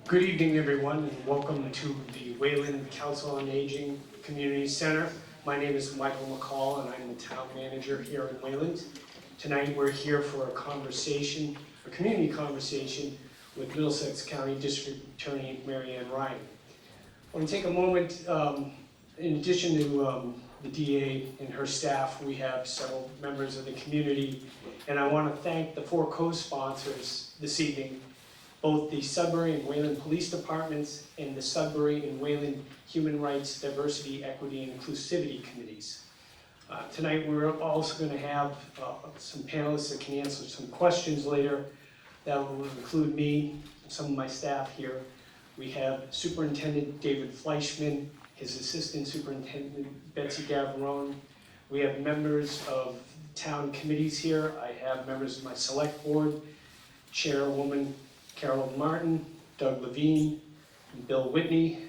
Good evening, everyone, and welcome to the Wayland Council on Aging Community Center. My name is Michael McCall, and I'm the town manager here in Wayland. Tonight, we're here for a conversation, a community conversation with Middlesex County District Attorney Mary Ann Ryan. I want to take a moment, in addition to the DA and her staff, we have several members of the community, and I want to thank the four co-sponsors this evening, both the Sudbury and Wayland Police Departments and the Sudbury and Wayland Human Rights, Diversity, Equity, and Inclusivity Committees. Tonight we're also going to have some panelists that can answer some questions later. That will include me and some of my staff here. We have Superintendent David Fleischman, his Assistant Superintendent Betsy Gavarone. We have members of town committees here. I have members of my select board, Chairwoman Carol Martin, Doug Levine, and Bill Whitney.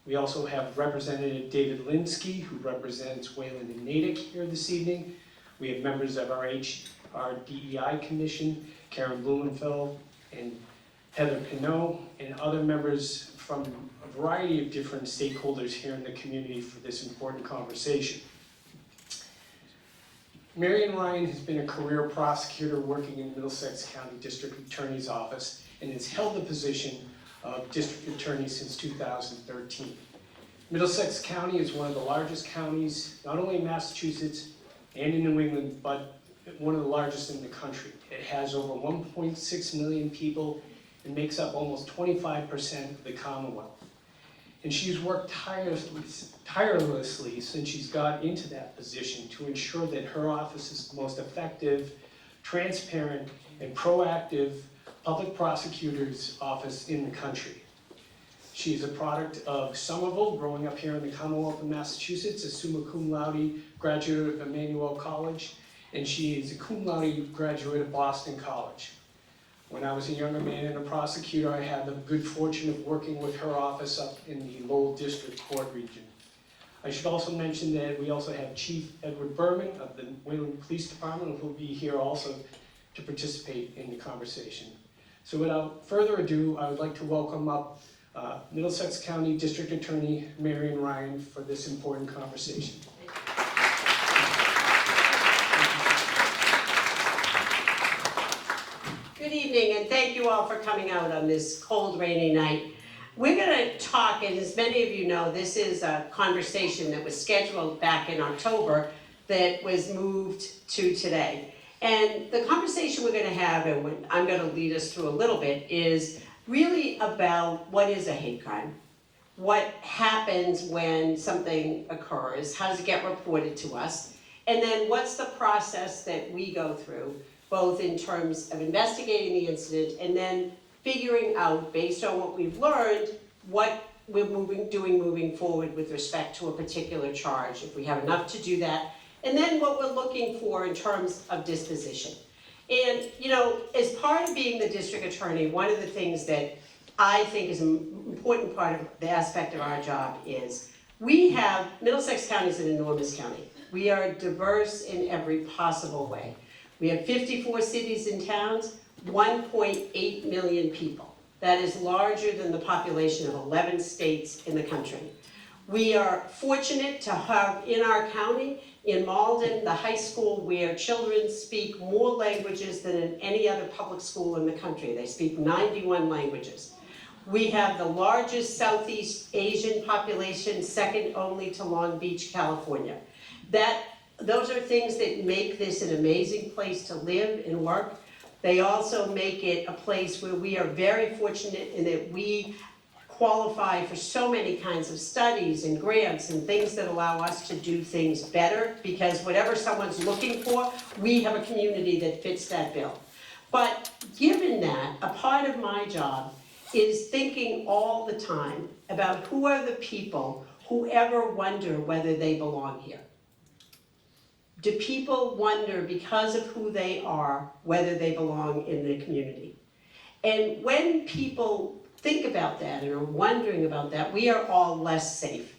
We also have Representative David Linsky, who represents Wayland and Natick here this evening. We have members of our DEI Commission, Karen Blumenfeld and Heather Pinot, and other members from a variety of different stakeholders here in the community for this important conversation. Mary Ann Ryan has been a career prosecutor working in Middlesex County District Attorney's Office and has held the position of District Attorney since 2013. Middlesex County is one of the largest counties, not only in Massachusetts and in New England, but one of the largest in the country. It has over 1.6 million people and makes up almost 25% of the Commonwealth. And she's worked tirelessly since she's got into that position to ensure that her office is the most effective, transparent, and proactive public prosecutor's office in the country. She is a product of Somerville, growing up here in the Commonwealth of Massachusetts, a summa cum laude graduate of Emmanuel College, and she is a cum laude graduate of Boston College. When I was a younger man and a prosecutor, I had the good fortune of working with her office up in the Lowell District Court region. I should also mention that we also have Chief Edward Berman of the Wayland Police Department, who will be here also to participate in the conversation. So without further ado, I would like to welcome up Middlesex County District Attorney Mary Ann Ryan for this important conversation. Good evening, and thank you all for coming out on this cold, rainy night. We're going to talk, and as many of you know, this is a conversation that was scheduled back in October that was moved to today. And the conversation we're going to have, and what I'm going to lead us through a little bit, is really about what is a hate crime, what happens when something occurs, how does it get reported to us, and then what's the process that we go through, both in terms of investigating the incident and then figuring out, based on what we've learned, what we're doing moving forward with respect to a particular charge, if we have enough to do that, and then what we're looking for in terms of disposition. And, you know, as part of being the district attorney, one of the things that I think is an important part of the aspect of our job is Middlesex County is an enormous county. We are diverse in every possible way. We have 54 cities and towns, 1.8 million people. That is larger than the population of 11 states in the country. We are fortunate to have in our county, in Malden, the high school where children speak more languages than in any other public school in the country. They speak 91 languages. We have the largest Southeast Asian population, second only to Long Beach, California. Those are things that make this an amazing place to live and work. They also make it a place where we are very fortunate in that we qualify for so many kinds of studies and grants and things that allow us to do things better, because whatever someone's looking for, we have a community that fits that bill. But given that, a part of my job is thinking all the time about who are the people who ever wonder whether they belong here. Do people wonder, because of who they are, whether they belong in the community? And when people think about that and are wondering about that, we are all less safe.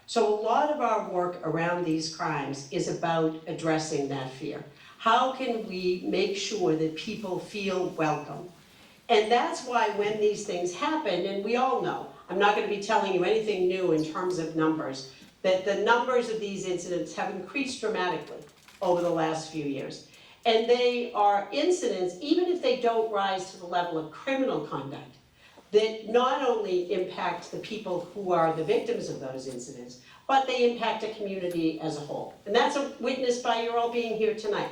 So a lot of our work around these crimes is about addressing that fear. How can we make sure that people feel welcome? And that's why when these things happen, and we all know, I'm not gonna be telling you anything new in terms of numbers, that the numbers of these incidents have increased dramatically over the last few years. And they are incidents, even if they don't rise to the level of criminal conduct, that not only impact the people who are the victims of those incidents, but they impact a community as a whole. And that's witnessed by your all being here tonight.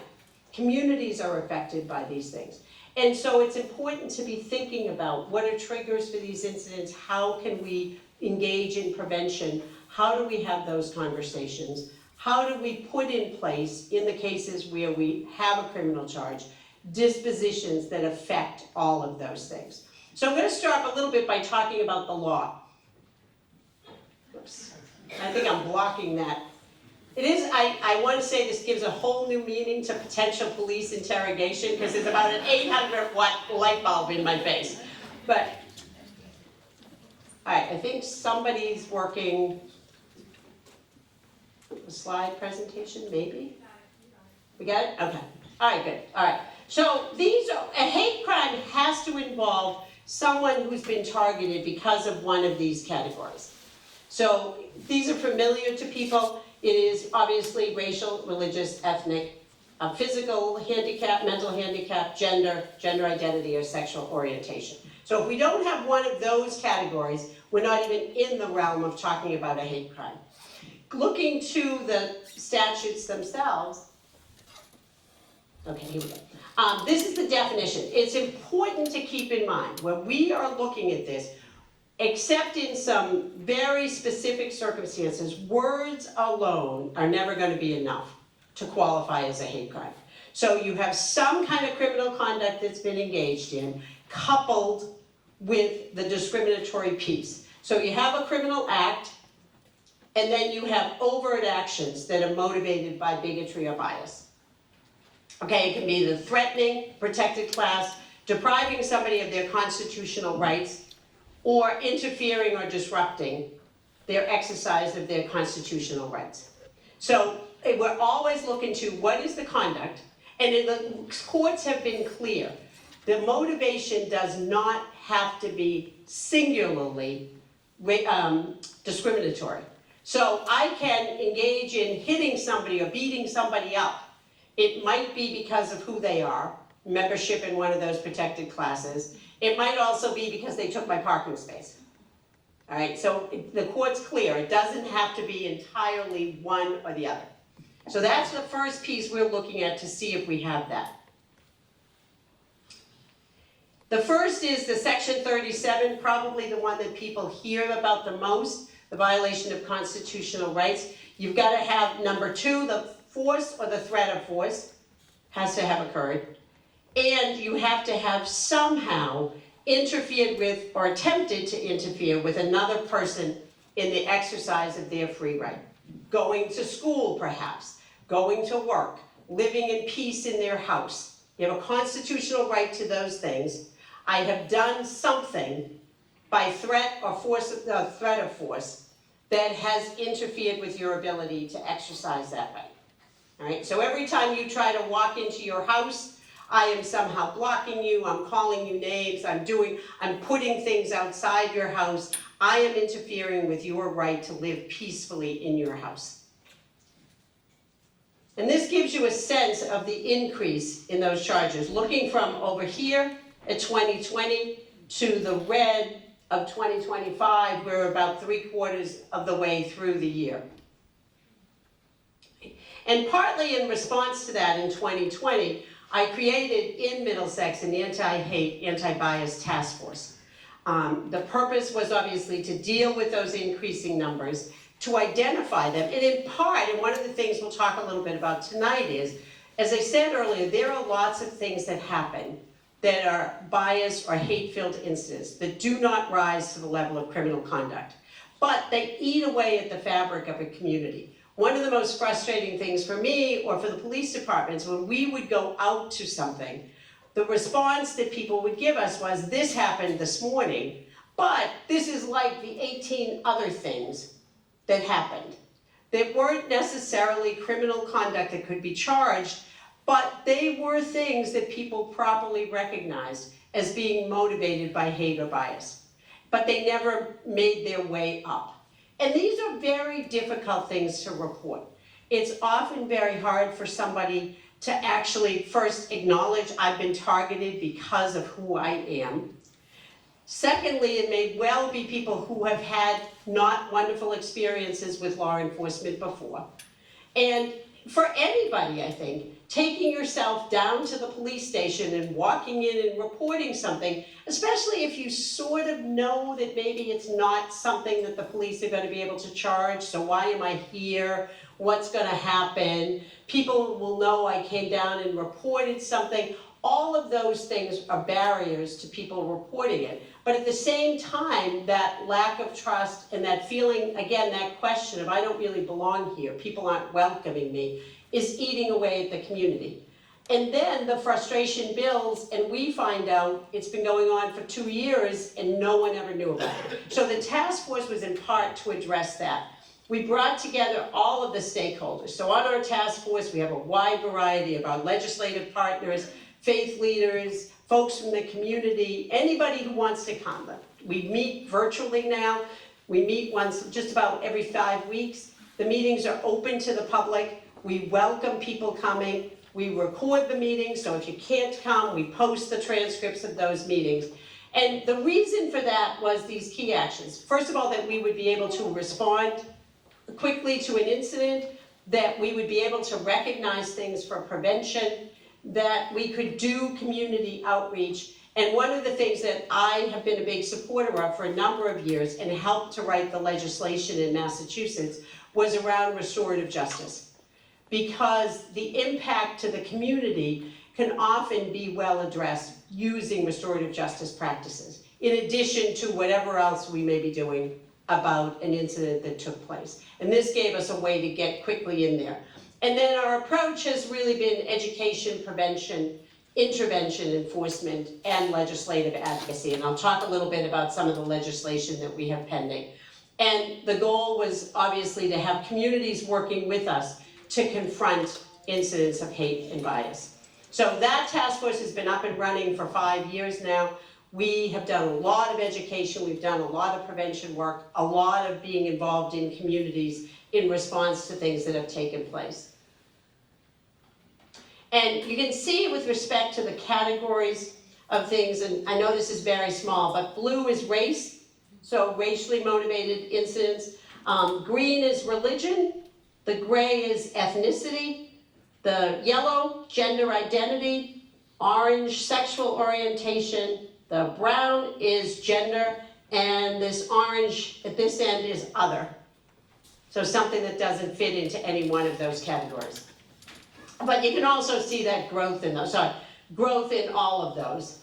Communities are affected by these things. And so it's important to be thinking about what are triggers for these incidents, how can we engage in prevention, how do we have those conversations, how do we put in place, in the cases where we have a criminal charge, dispositions that affect all of those things. So I'm going to start a little bit by talking about the law. Oops. I think I'm blocking that. It is, I want to say this gives a whole new meaning to potential police interrogation because there's about an 800-watt light bulb in my face. But, all right, I think somebody's working a slide presentation, maybe? We got it? Okay. All right, good. All right. So a hate crime has to involve someone who's been targeted because of one of these categories. So these are familiar to people. It is obviously racial, religious, ethnic, physical handicap, mental handicap, gender identity, or sexual orientation. So if we don't have one of those categories, we're not even in the realm of talking about a hate crime. Looking to the statutes themselves, okay, here we go. This is the definition. It's important to keep in mind when we are looking at this, except in some very specific circumstances, words alone are never going to be enough to qualify as a hate crime. So you have some kind of criminal conduct that's been engaged in, coupled with the discriminatory piece. So you have a criminal act, and then you have overt actions that are motivated by bigotry or bias. Okay, it can be the threatening, protected class, depriving somebody of their constitutional rights, or interfering or disrupting their exercise of their constitutional rights. So we're always looking to what is the conduct, and the courts have been clear. The motivation does not have to be singularly discriminatory. So I can engage in hitting somebody or beating somebody up. It might be because of who they are, membership in one of those protected classes. It might also be because they took my parking space. All right, so the court's clear. It doesn't have to be entirely one or the other. So that's the first piece we're looking at to see if we have that. The first is the Section 37, probably the one that people hear about the most, the violation of constitutional rights. You've got to have number 2, the force or the threat of force has to have occurred. And you have to have somehow interfered with or attempted to interfere with another person in the exercise of their free right. Going to school, perhaps, going to work, living in peace in their house. You have a constitutional right to those things. I have done something by threat or threat of force that has interfered with your ability to exercise that right. All right, so every time you try to walk into your house, I am somehow blocking you, I'm calling you names, I'm putting things outside your house. I am interfering with your right to live peacefully in your house. And this gives you a sense of the increase in those charges. Looking from over here at 2020 to the red of 2025, we're about 3/4 of the way through the year. And partly in response to that in 2020, I created in Middlesex an anti-hate, anti-bias task force. The purpose was obviously to deal with those increasing numbers, to identify them, and in part, and one of the things we'll talk a little bit about tonight is, as I said earlier, there are lots of things that happen that are bias or hate-filled incidents that do not rise to the level of criminal conduct, but they eat away at the fabric of a community. One of the most frustrating things for me or for the police departments, when we would go out to something, the response that people would give us was, this happened this morning, but this is like the 18 other things that happened that weren't necessarily criminal conduct that could be charged, But they were things that people properly recognized as being motivated by hate or bias. But they never made their way up. And these are very difficult things to report. It's often very hard for somebody to actually first acknowledge I've been targeted because of who I am. Secondly, it may well be people who have had not wonderful experiences with law enforcement before. And for anybody, I think, taking yourself down to the police station and walking in and reporting something, especially if you sort of know that maybe it's not something that the police are going to be able to charge, so why am I here? What's going to happen? People will know I came down and reported something. All of those things are barriers to people reporting it. But at the same time, that lack of trust and that feeling, again, that question of I don't really belong here, people aren't welcoming me, is eating away at the community. And then the frustration builds, and we find out it's been going on for 2 years and no one ever knew about it. So the task force was in part to address that. We brought together all of the stakeholders. So on our task force, we have a wide variety of our legislative partners, faith leaders, folks from the community, anybody who wants to come. We meet virtually now. We meet once, just about every 5 weeks. The meetings are open to the public. We welcome people coming. We record the meetings, so if you can't come, we post the transcripts of those meetings. And the reason for that was these key actions. First of all, that we would be able to respond quickly to an incident, that we would be able to recognize things for prevention, that we could do community outreach. And one of the things that I have been a big supporter of for a number of years and helped to write the legislation in Massachusetts was around restorative justice. Because the impact to the community can often be well addressed using restorative justice practices, in addition to whatever else we may be doing about an incident that took place. And this gave us a way to get quickly in there. And then our approach has really been education, prevention, intervention, enforcement, and legislative advocacy. And I'll talk a little bit about some of the legislation that we have pending. And the goal was obviously to have communities working with us to confront incidents of hate and bias. So that task force has been up and running for 5 years now. We have done a lot of education, we've done a lot of prevention work, a lot of being involved in communities in response to things that have taken place. And you can see with respect to the categories of things, and I know this is very small, but blue is race, so racially motivated incidents. Green is religion. The gray is ethnicity, the yellow, gender identity, orange, sexual orientation, the brown is gender, and this orange at this end is other. So something that doesn't fit into any one of those categories. But you can also see that growth in those, growth in all of those.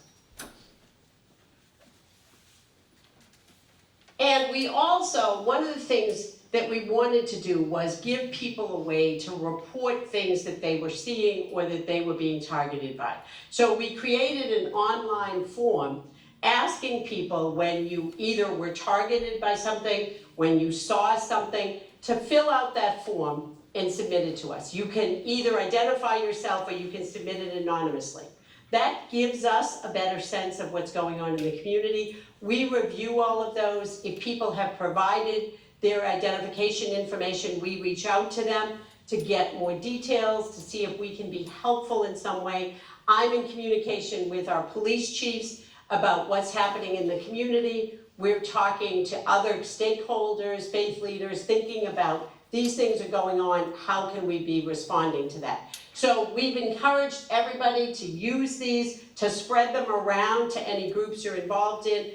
And we also, one of the things that we wanted to do was give people a way to report things that they were seeing or that they were being targeted by. So we created an online form asking people when you either were targeted by something, when you saw something, to fill out that form and submit it to us. You can either identify yourself or you can submit it anonymously. That gives us a better sense of what's going on in the community. We review all of those. If people have provided their identification information, we reach out to them to get more details, to see if we can be helpful in some way. I'm in communication with our police chiefs about what's happening in the community. We're talking to other stakeholders, faith leaders, thinking about these things are going on, how can we be responding to that? So we've encouraged everybody to use these, to spread them around to any groups you're involved in.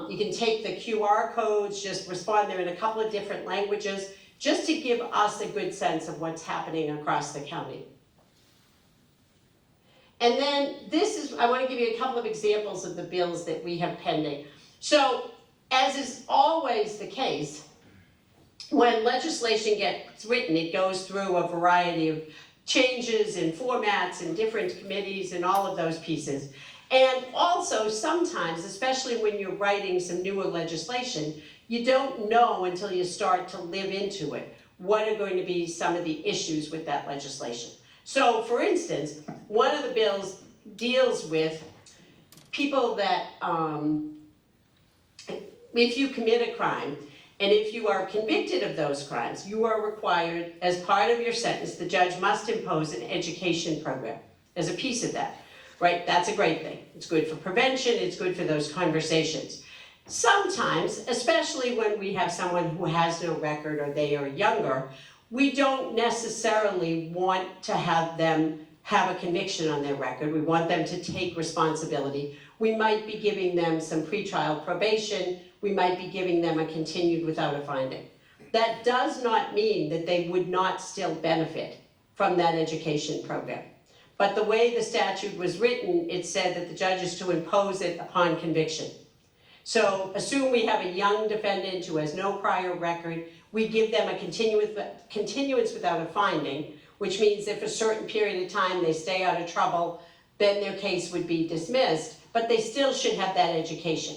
You can take the QR codes, just respond there in a couple of different languages, just to give us a good sense of what's happening across the county. And then I want to give you a couple of examples of the bills that we have pending. So, as is always the case, when legislation gets written, it goes through a variety of changes and formats and different committees and all of those pieces. And also sometimes, especially when you're writing some newer legislation, you don't know until you start to live into it what are going to be some of the issues with that legislation. So for instance, one of the bills deals with people that, if you commit a crime, and if you are convicted of those crimes, you are required, as part of your sentence, the judge must impose an education program as a piece of that, right? That's a great thing. It's good for prevention, it's good for those conversations. Sometimes, especially when we have someone who has no record or they are younger, we don't necessarily want to have them have a conviction on their record. We want them to take responsibility. We might be giving them some pretrial probation. We might be giving them a continued without a finding. That does not mean that they would not still benefit from that education program. But the way the statute was written, it said that the judge is to impose it upon conviction. So assume we have a young defendant who has no prior record, we give them a continuance without a finding, which means if a certain period of time they stay out of trouble, then their case would be dismissed, but they still should have that education.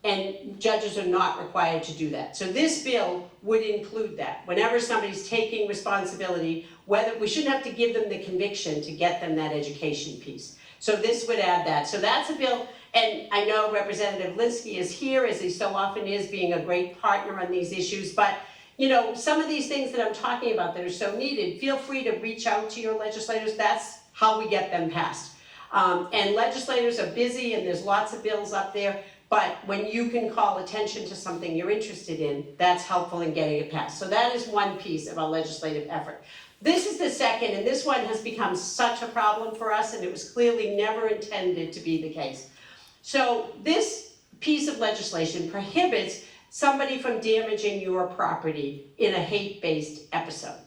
And judges are not required to do that. So this bill would include that. Whenever somebody's taking responsibility, whether we shouldn't have to give them the conviction to get them that education piece. So this would add that. So that's a bill, and I know Representative Linsky is here, as he so often is, being a great partner on these issues, but you know, some of these things that I'm talking about that are so needed, feel free to reach out to your legislators. That's how we get them passed. And legislators are busy and there's lots of bills up there, but when you can call attention to something you're interested in, that's helpful in getting it passed. So that is one piece of our legislative effort. This is the second, and this one has become such a problem for us, and it was clearly never intended to be the case. So this piece of legislation prohibits somebody from damaging your property in a hate-based episode.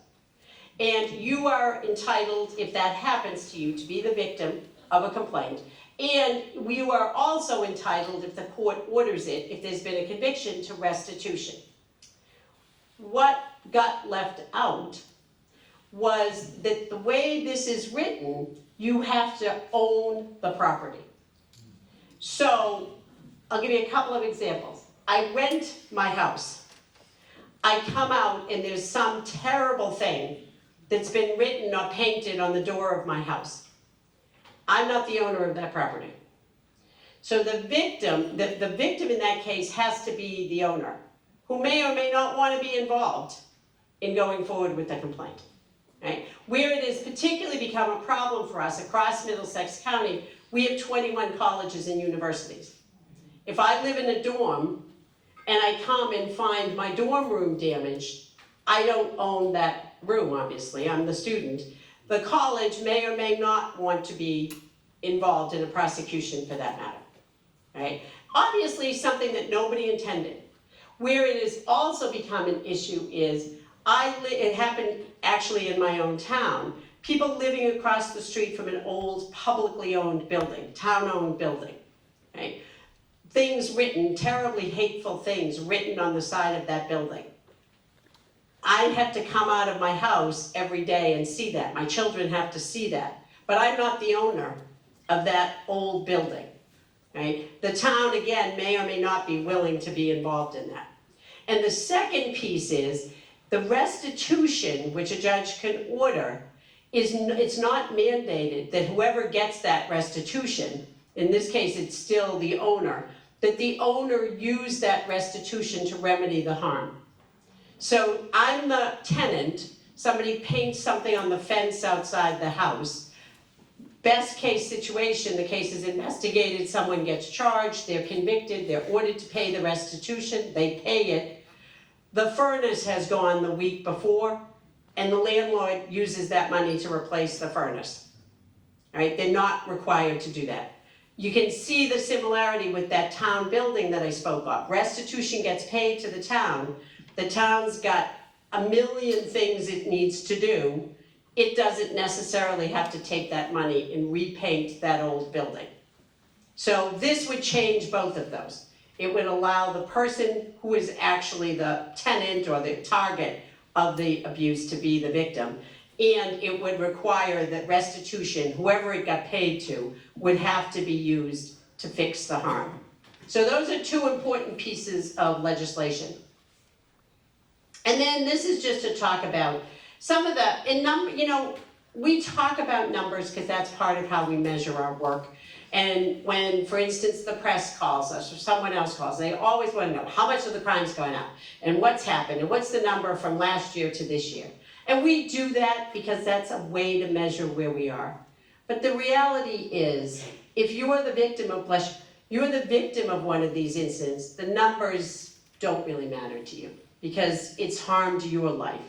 And you are entitled, if that happens to you, to be the victim of a complaint. And you are also entitled, if the court orders it, if there's been a conviction, to restitution. What got left out was that the way this is written, you have to own the property. So I'll give you a couple of examples. I rent my house. I come out and there's some terrible thing that's been written or painted on the door of my house. I'm not the owner of that property. So the victim, the victim in that case has to be the owner, who may or may not want to be involved in going forward with the complaint. Right? Where it has particularly become a problem for us across Middlesex County, we have 21 colleges and universities. If I live in a dorm and I come and find my dorm room damaged, I don't own that room, obviously, I'm the student. The college may or may not want to be involved in a prosecution for that matter, right? Obviously, something that nobody intended. Where it has also become an issue is, it happened actually in my own town, people living across the street from an old publicly owned building, town-owned building, right? Things written, terribly hateful things written on the side of that building. I have to come out of my house every day and see that. My children have to see that. But I'm not the owner of that old building, right? The town, again, may or may not be willing to be involved in that. And the second piece is the restitution, which a judge can order, it's not mandated that whoever gets that restitution, in this case it's still the owner, that the owner use that restitution to remedy the harm. So I'm the tenant, somebody paints something on the fence outside the house. Best case situation, the case is investigated, someone gets charged, they're convicted, they're ordered to pay the restitution, they pay it. The furnace has gone the week before, and the landlord uses that money to replace the furnace. All right, they're not required to do that. You can see the similarity with that town building that I spoke of. Restitution gets paid to the town. The town's got a million things it needs to do. It doesn't necessarily have to take that money and repaint that old building. So this would change both of those. It would allow the person who is actually the tenant or the target of the abuse to be the victim. And it would require that restitution, whoever it got paid to, would have to be used to fix the harm. So those are two important pieces of legislation. And then this is just to talk about some of the, we talk about numbers because that's part of how we measure our work. And when, for instance, the press calls us or someone else calls, they always want to know how much of the crime's going up and what's happened and what's the number from last year to this year. And we do that because that's a way to measure where we are. But the reality is, if you are the victim of you're the victim of one of these incidents, the numbers don't really matter to you because it's harmed your life.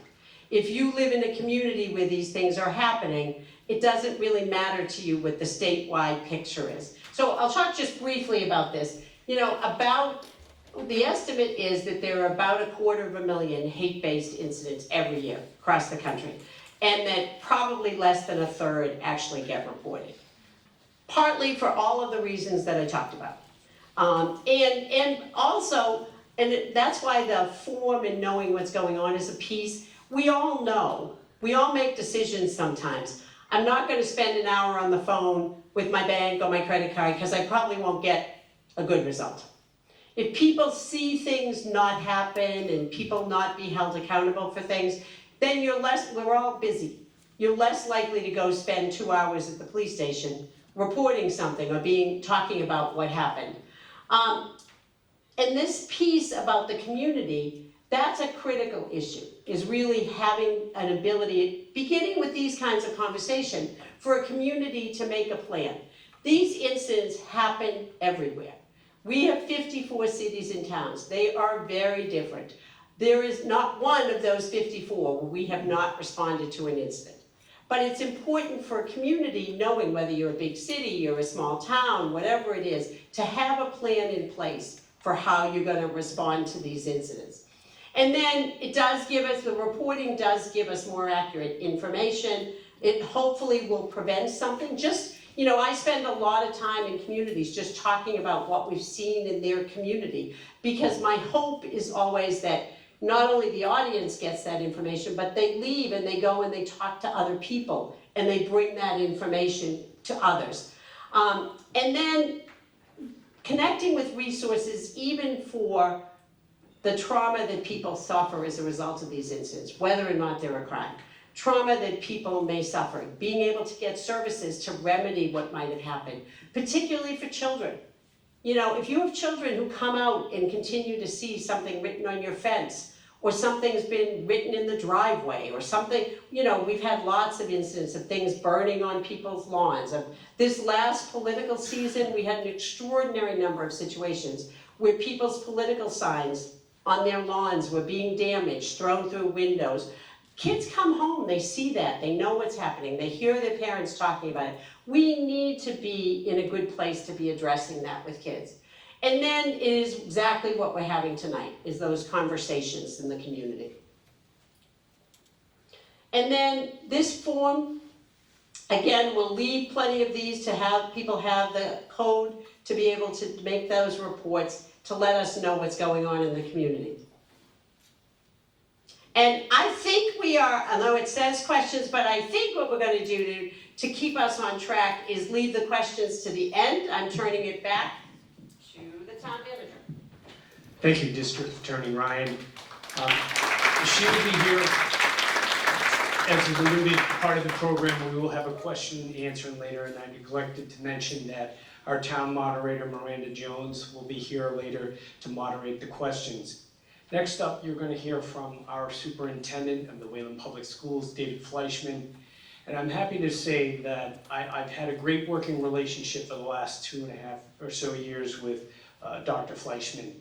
If you live in a community where these things are happening, it doesn't really matter to you what the statewide picture is. So I'll talk just briefly about this. The estimate is that there are about 250,000 hate-based incidents every year across the country, and that probably less than a third actually get reported. Partly for all of the reasons that I talked about. And also, that's why the form and knowing what's going on is a piece. We all know, we all make decisions sometimes. I'm not gonna spend an hour on the phone with my bank or my credit card because I probably won't get a good result. If people see things not happen and people not be held accountable for things, then we're all busy. You're less likely to go spend 2 hours at the police station reporting something or talking about what happened. And this piece about the community, that's a critical issue, is really having an ability, beginning with these kinds of conversation, for a community to make a plan. These incidents happen everywhere. We have 54 cities and towns. They are very different. There is not one of those 54 where we have not responded to an incident. But it's important for a community, knowing whether you're a big city or a small town, whatever it is, to have a plan in place for how you're going to respond to these incidents. And then the reporting does give us more accurate information. It hopefully will prevent something. I spend a lot of time in communities just talking about what we've seen in their community, because my hope is always that not only the audience gets that information, but they leave and they go and they talk to other people and they bring that information to others. And then connecting with resources even for the trauma that people suffer as a result of these incidents, whether or not they're a crime. Trauma that people may suffer, being able to get services to remedy what might have happened, particularly for children. If you have children who come out and continue to see something written on your fence, or something's been written in the driveway, or something, we've had lots of incidents of things burning on people's lawns. This last political season, we had an extraordinary number of situations where people's political signs on their lawns were being damaged, thrown through windows. Kids come home, they see that, they know what's happening, they hear their parents talking about it. We need to be in a good place to be addressing that with kids. And then it is exactly what we're having tonight, is those conversations in the community. And then this form, again, we'll leave plenty of these to have people have the code to be able to make those reports to let us know what's going on in the community. And I think we are, although it says questions, but I think what we're going to do to keep us on track is leave the questions to the end. I'm turning it back to the town manager. Thank you, District Attorney Ryan. She will be here as a limited part of the program. We will have a question and answer later, and I neglected to mention that our town moderator, Miranda Jones, will be here later to moderate the questions. Next up, you're going to hear from our superintendent of the Wayland Public Schools, David Fleischman. And I'm happy to say that I've had a great working relationship for the last 2.5 or so years with Dr. Fleischman.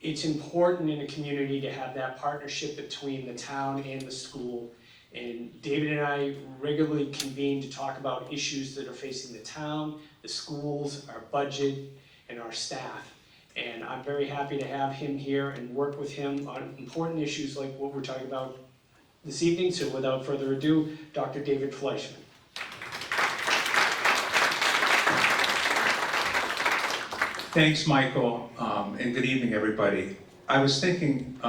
It's important in a community to have that partnership between the town and the school. And David and I regularly convene to talk about issues that are facing the town, the schools, our budget, and our staff. And I'm very happy to have him here and work with him on important issues like what we're talking about this evening. So without further ado, Dr. David Fleischman. Thanks, Michael, and good evening, everybody. I was thinking,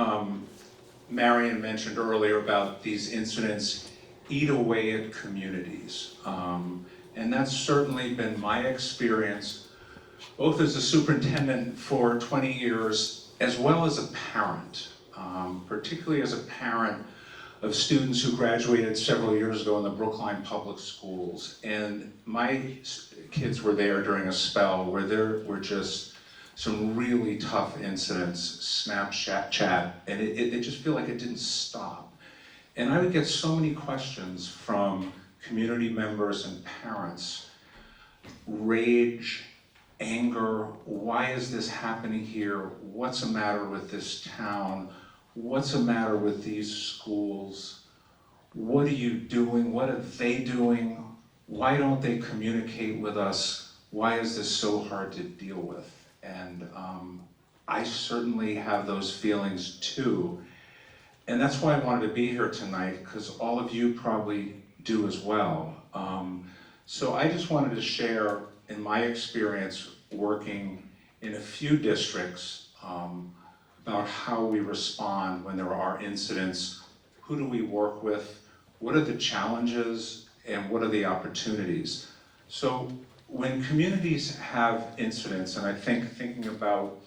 Marion mentioned earlier about these incidents eat away at communities. And that's certainly been my experience, both as a superintendent for 20 years, as well as a parent, particularly as a parent of students who graduated several years ago in the Brookline Public Schools. And my kids were there during a spell where there were just some really tough incidents, Snapchat, and it just feel like it didn't stop. And I would get so many questions from community members and parents, rage, anger, why is this happening here? What's the matter with this town? What's the matter with these schools? What are you doing? What are they doing? Why don't they communicate with us? Why is this so hard to deal with? And I certainly have those feelings too. And that's why I wanted to be here tonight, because all of you probably do as well. So I just wanted to share in my experience working in a few districts about how we respond when there are incidents, who do we work with, what are the challenges, and what are the opportunities. So when communities have incidents, and I think thinking about,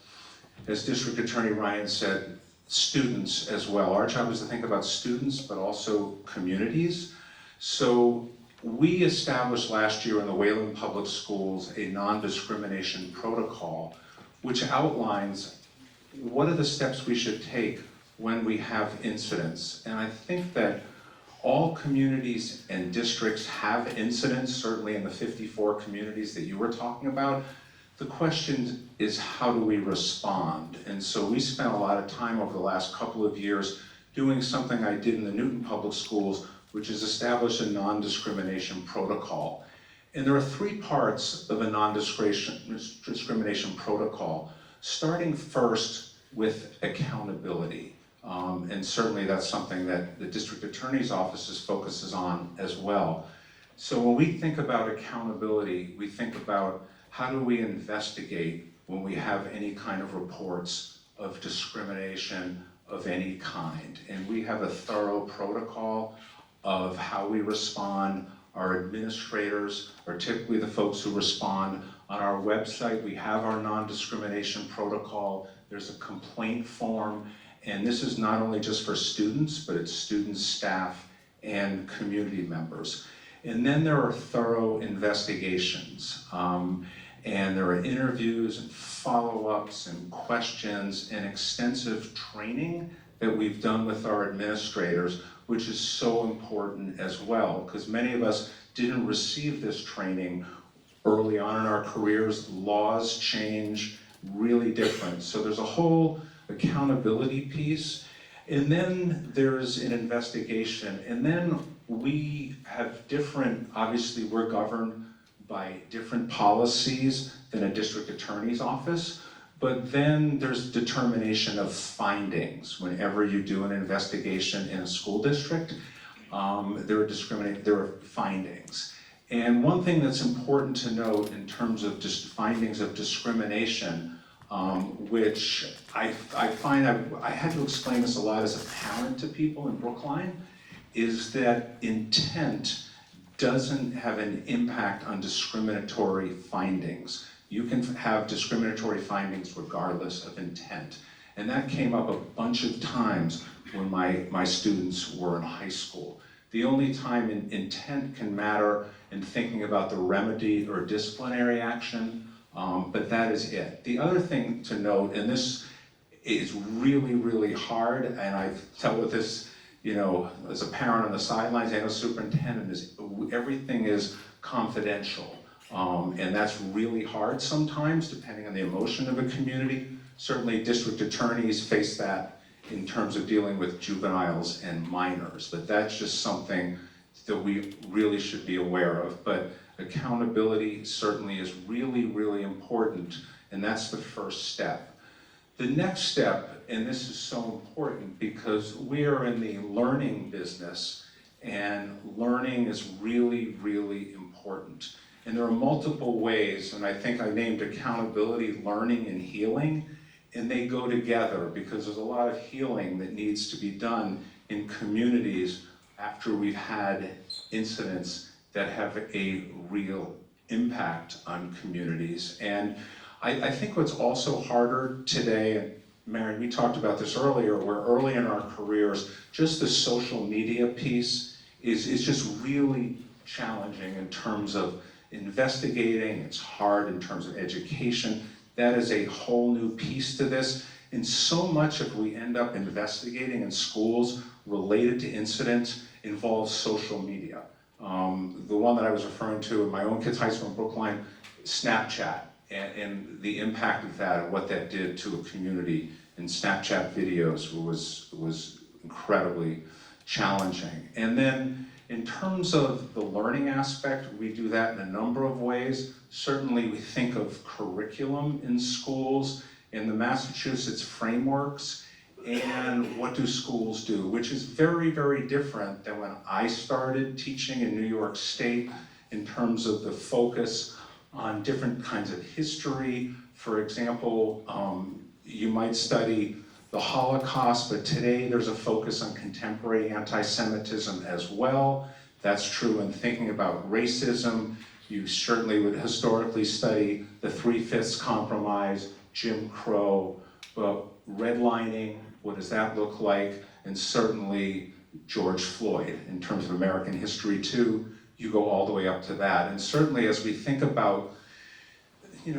as District Attorney Ryan said, students as well. Our job is to think about students, but also communities. So we established last year in the Wayland Public Schools a non-discrimination protocol, which outlines what are the steps we should take when we have incidents. And I think that all communities and districts have incidents, certainly in the 54 communities that you were talking about. The question is, how do we respond? And so we spent a lot of time over the last couple of years doing something I did in the Newton Public Schools, which is establish a non-discrimination protocol. And there are three parts of a non-discrimination protocol, starting first with accountability. And certainly that's something that the District Attorney's Office focuses on as well. So when we think about accountability, we think about how do we investigate when we have any kind of reports of discrimination of any kind. And we have a thorough protocol of how we respond. Our administrators are typically the folks who respond. On our website, we have our non-discrimination protocol. There's a complaint form. And this is not only just for students, but it's students, staff, and community members. And then there are thorough investigations. And there are interviews and follow-ups and questions and extensive training that we've done with our administrators, which is so important as well, because many of us didn't receive this training early on in our careers. Laws change, really different. So there's a whole accountability piece. And then there's an investigation. And then we have different, obviously we're governed by different policies than a district attorney's office, but then there's determination of findings. Whenever you do an investigation in a school district, there are findings. And one thing that's important to note in terms of just findings of discrimination, which I find I had to explain this a lot as a parent to people in Brookline, is that intent doesn't have an impact on discriminatory findings. You can have discriminatory findings regardless of intent. And that came up a bunch of times when my students were in high school. The only time intent can matter in thinking about the remedy or disciplinary action, but that is it. The other thing to note, and this is really, really hard, and I've dealt with this, you know, as a parent on the sidelines and a superintendent, is everything is confidential. And that's really hard sometimes, depending on the emotion of a community. Certainly district attorneys face that in terms of dealing with juveniles and minors, but that's just something that we really should be aware of. But accountability certainly is really, really important, and that's the first step. The next step, and this is so important because we are in the learning business, and learning is really, really important. And there are multiple ways, and I think I named accountability, learning, and healing, and they go together because there's a lot of healing that needs to be done in communities after we've had incidents that have a real impact on communities. And I think what's also harder today, Mary, we talked about this earlier, where early in our careers, just the social media piece is just really challenging in terms of investigating. It's hard in terms of education. That is a whole new piece to this. And so much of we end up investigating in schools related to incidents involves social media. The one that I was referring to in my own kids' high school in Brookline, Snapchat, and the impact of that and what that did to a community in Snapchat videos was incredibly challenging. And then in terms of the learning aspect, we do that in a number of ways. Certainly we think of curriculum in schools, in the Massachusetts frameworks, and what do schools do, which is very, very different than when I started teaching in New York State in terms of the focus on different kinds of history. For example, you might study the Holocaust, but today there's a focus on contemporary anti-Semitism as well. That's true in thinking about racism. You certainly would historically study the 3/5 Compromise, Jim Crow, but redlining, what does that look like? And certainly George Floyd in terms of American history too. You go all the way up to that. And certainly as we think about,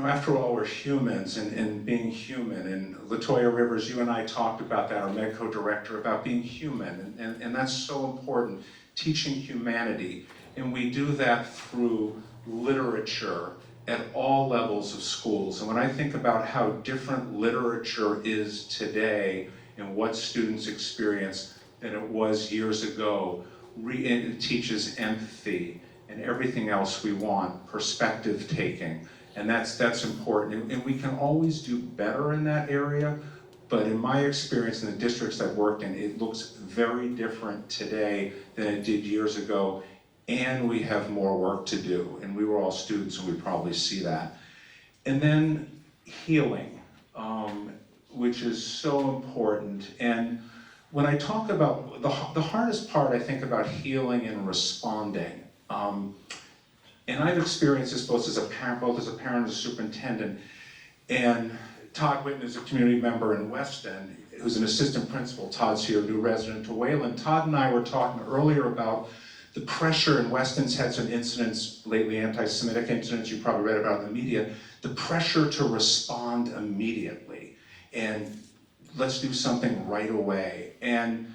after all, we're humans and being human. And Latoya Rivers, you and I talked about that, our Medco director, about being human. And that's so important, teaching humanity. And we do that through literature at all levels of schools. And when I think about how different literature is today and what students experience than it was years ago, it teaches empathy and everything else we want, perspective taking. And that's important. And we can always do better in that area, but in my experience in the districts I've worked in, it looks very different today than it did years ago, and we have more work to do. And we were all students, and we probably see that. And then healing, which is so important. And when I talk about the hardest part, I think about healing and responding. And I've experienced this both as a parent and as a superintendent. And Todd Whitten is a community member in Weston, who's an assistant principal. Todd's here, new resident to Wayland. Todd and I were talking earlier about the pressure, and Weston's had some incidents lately, anti-Semitic incidents you probably read about in the media, the pressure to respond immediately. And let's do something right away. And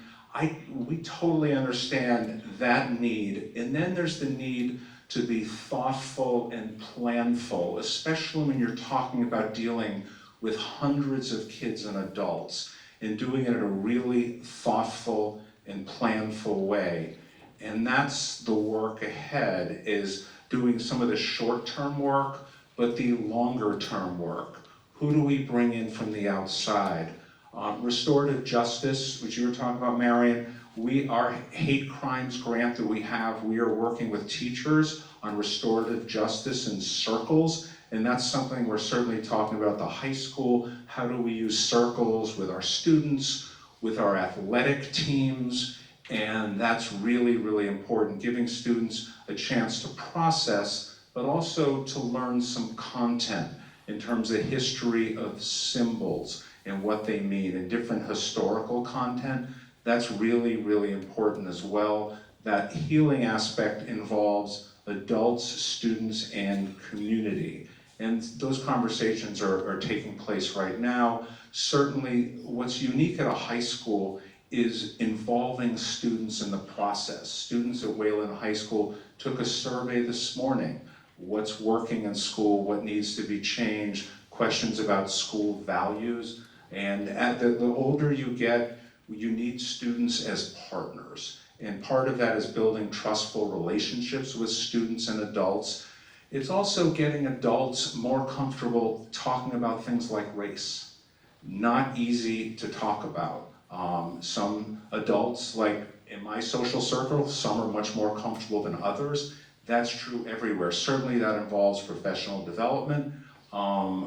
we totally understand that need. And then there's the need to be thoughtful and planful, especially when you're talking about dealing with hundreds of kids and adults, and doing it in a really thoughtful and planful way. And that's the work ahead, is doing some of the short-term work, but the longer-term work. Who do we bring in from the outside? Restorative justice, which you were talking about, Marion, our hate crimes grant that we have, we are working with teachers on restorative justice in circles, and that's something we're certainly talking about at the high school. How do we use circles with our students, with our athletic teams? And that's really, really important, giving students a chance to process, but also to learn some content in terms of history of symbols and what they mean, and different historical content. That's really, really important as well. That healing aspect involves adults, students, and community. And those conversations are taking place right now. Certainly, what's unique at a high school is involving students in the process. Students at Wayland High School took a survey this morning. What's working in school, what needs to be changed, questions about school values. And the older you get, you need students as partners. And part of that is building trustful relationships with students and adults. It's also getting adults more comfortable talking about things like race. Not easy to talk about. Some adults, like in my social circle, some are much more comfortable than others. That's true everywhere. Certainly that involves professional development,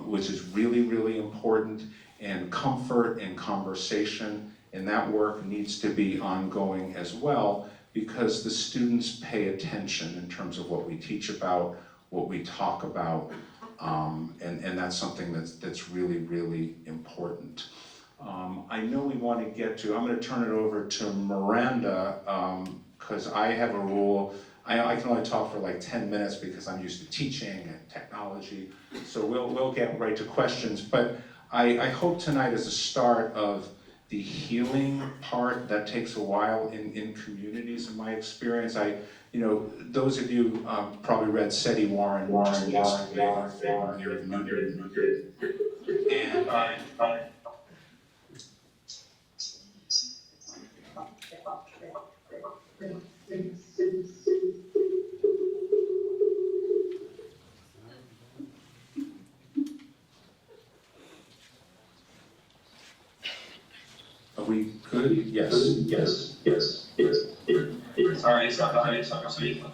which is really, really important, and comfort and conversation, and that work needs to be ongoing as well, because the students pay attention in terms of what we teach about, what we talk about, and that's something that's really, really important. I know we want to get to, I'm going to turn it over to Miranda, because I have a rule. I can only talk for like 10 minutes because I'm used to teaching and technology. So we'll get right to questions. But I hope tonight is a start of the healing part that takes a while in communities, in my experience. Those of you probably read Seti Warren just yesterday, Year of Newton. And are we good? Yes. Sorry, it's not speak. I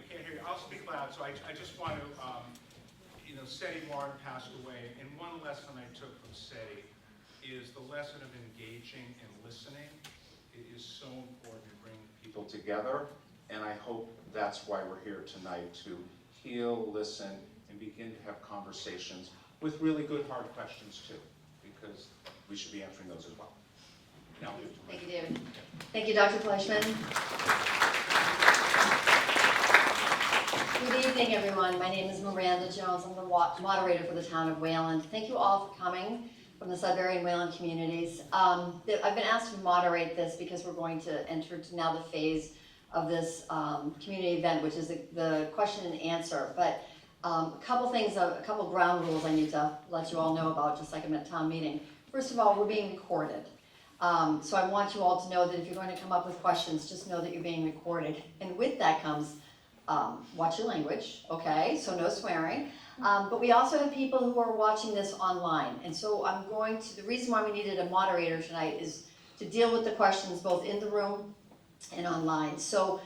can't hear you. I'll speak loud. So I just want to, Seti Warren passed away, and one lesson I took from Seti is the lesson of engaging and listening. It is so important to bring people together, and I hope that's why we're here tonight, to heal, listen, and begin to have conversations with really good, hard questions too, because we should be answering those as well. Now, Thank you, David. Thank you, Dr. Fleischman. Good evening, everyone. My name is Miranda Jones. I'm the moderator for the town of Wayland. Thank you all for coming from the Sudbury and Wayland communities. I've been asked to moderate this because we're going to enter now the phase of this community event, which is the question and answer. But a couple ground rules I need to let you all know about, just like I'm at town meeting. First of all, we're being recorded. So I want you all to know that if you're going to come up with questions, just know that you're being recorded. And with that comes, watch your language, okay? So no swearing. But we also have people who are watching this online. And so the reason why we needed a moderator tonight is to deal with the questions both in the room and online. So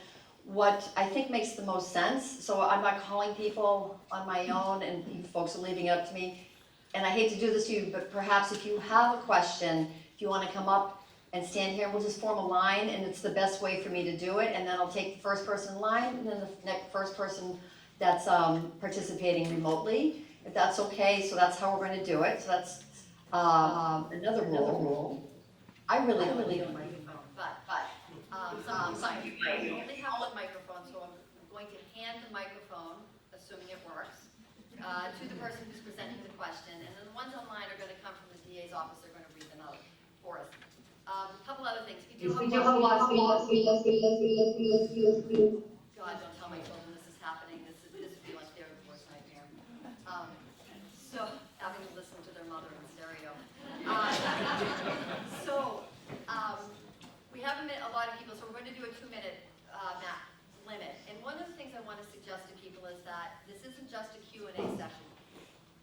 what I think makes the most sense, so I'm not calling people on my own and you folks are leaving it up to me. And I hate to do this to you, but perhaps if you have a question, if you want to come up and stand here, we'll just form a line, and it's the best way for me to do it. And then I'll take the first person in line, and then the next first person that's participating remotely, if that's okay. So that's how we're going to do it. So that's another rule. I really don't like microphone, but you only have one microphone, so I'm going to hand the microphone, assuming it works, to the person who's presenting the question, and then the ones online are going to come from the DA's office. They're going to read them out for us. A couple other things. We do have a lot of God, don't tell my children this is happening. This would be like their worst nightmare. So having to listen to their mother in stereo. We have a lot of people, so we're going to do a 2-minute limit. And one of the things I want to suggest to people is that this isn't just a Q&A session.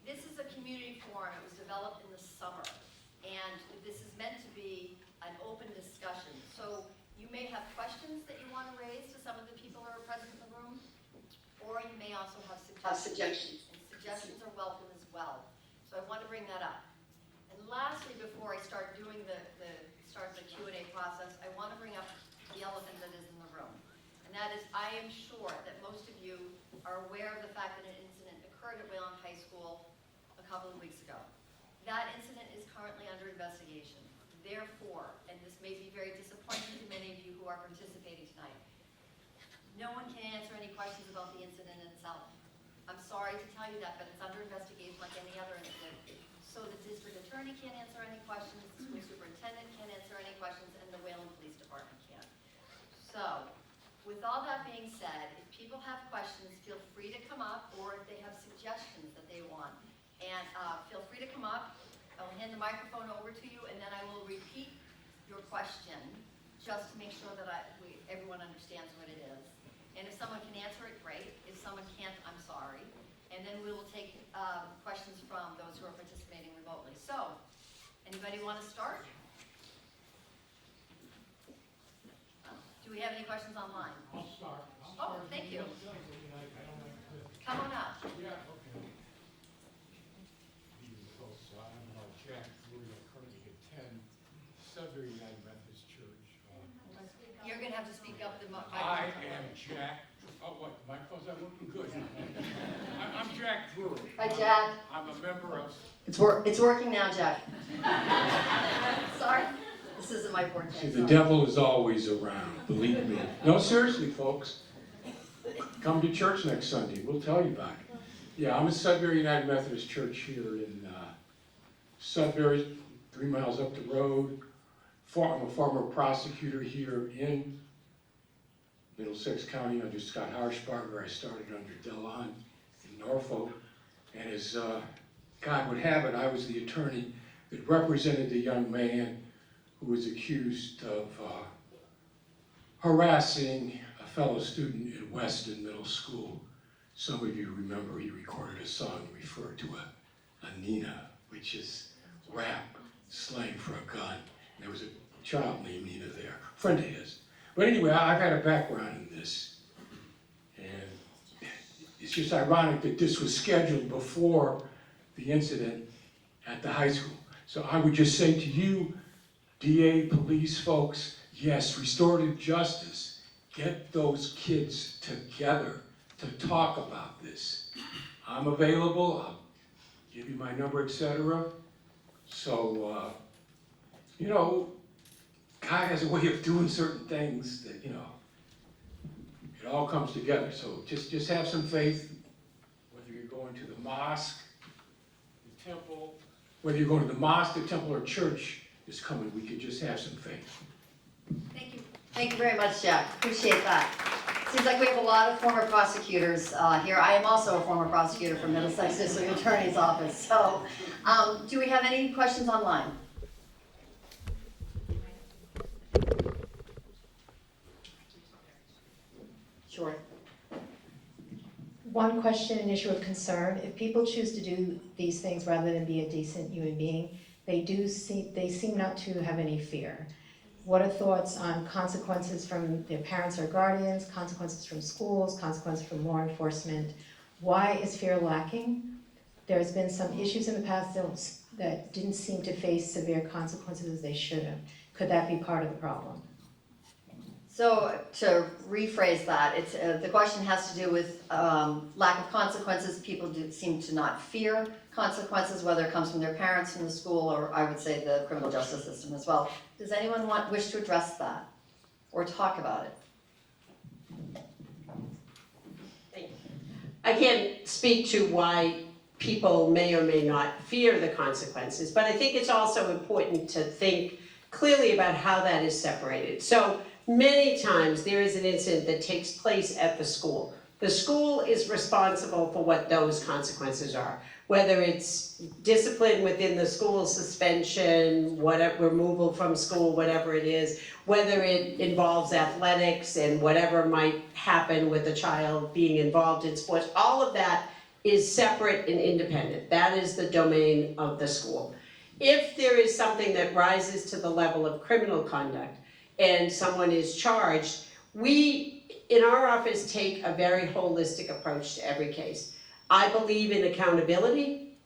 This is a community forum. It was developed in the summer. And this is meant to be an open discussion. So you may have questions that you want to raise to some of the people who are present in the room, or you may also have suggestions. And suggestions are welcome as well. So I want to bring that up. And lastly, before I start doing the Q&A process, I want to bring up the elephant that is in the room. And that is, I am sure that most of you are aware of the fact that an incident occurred at Wayland High School a couple of weeks ago. That incident is currently under investigation. Therefore, and this may be very disappointing to many of you who are participating tonight, no one can answer any questions about the incident itself. I'm sorry to tell you that, but it's under investigation like any other incident. So the district attorney can't answer any questions, the school superintendent can't answer any questions, and the Wayland Police Department can't. So, with all that being said, if people have questions, feel free to come up, or if they have suggestions that they want. And feel free to come up. I will hand the microphone over to you, and then I will repeat your question just to make sure that everyone understands what it is. And if someone can answer it, great. If someone can't, I'm sorry. And then we will take questions from those who are participating remotely. So, anybody want to start? Do we have any questions online? I'll start. Thank you. I don't like to. Come on up. Yeah, okay. So I'm Jack Lurie. I currently attend Sudbury United Methodist Jack. Oh, what, the microphone's not working? Good. I'm Jack Brewer. Hi, Jack. I'm a member of, It's working now, Jack. Sorry. This isn't my forte. see, the sorry. devil is always around, believe me. No, seriously, folks. Come to church next Sunday, we'll tell you about it. Yeah, I'm at Sudbury United Methodist Church here in Sudbury, 3 miles up the road. I'm a former prosecutor here in Middlesex County under Scott Harshbarger. I started under Delon in Norfolk. And as God would have it, I was the attorney that represented the young man who was accused of harassing a fellow student at Weston Middle School. Some of you remember he recorded a song referred to a Nina, which is rap slang for a gun. And there was a child named Nina there, a friend of his. But anyway, I've had a background in this. And it's just ironic that this was scheduled before the incident at the high school. So I would just say to you, DA, police folks, yes, restorative justice, get those kids together to talk about this. I'm available, I'll give you my number, etc. So, you know, God has a way of doing certain things that, you know, it all comes together. So just have some faith, whether you're going to the mosque, the temple, whether you're going to the mosque, the temple, or church is coming. We could just have some faith. Thank you. Thank you very much, Jack. Appreciate that. Seems like we have a lot of former prosecutors here. I am also a former prosecutor from Middlesex District Attorney's Office. So, do we have any questions online? Sure. One question, an issue of concern, if people choose to do these things rather than be a decent human being, they seem not to have any fear. What are thoughts on consequences from their parents or guardians, consequences from schools, consequences from law enforcement? Why is fear lacking? There's been some issues in the past that didn't seem to face severe consequences as they should have. Could that be part of the problem? So to rephrase that, it's the question has to do with lack of consequences. People seem to not fear consequences, whether it comes from their parents, from the school, or I would say the criminal justice system as well. Does anyone wish to address that or talk about it? I can't speak to why people may or may not fear the consequences, but I think it's also important to think clearly about how that is separated. So many times there is an incident that takes place at the school. The school is responsible for what those consequences are, whether it's discipline within the school, suspension, whatever, removal from school, whatever it is, whether it involves athletics and whatever might happen with a child being involved in sports. All of that is separate and independent. That is the domain of the school. If there is something that rises to the level of criminal conduct and someone is charged, we in our office take a very holistic approach to every case. I believe in accountability,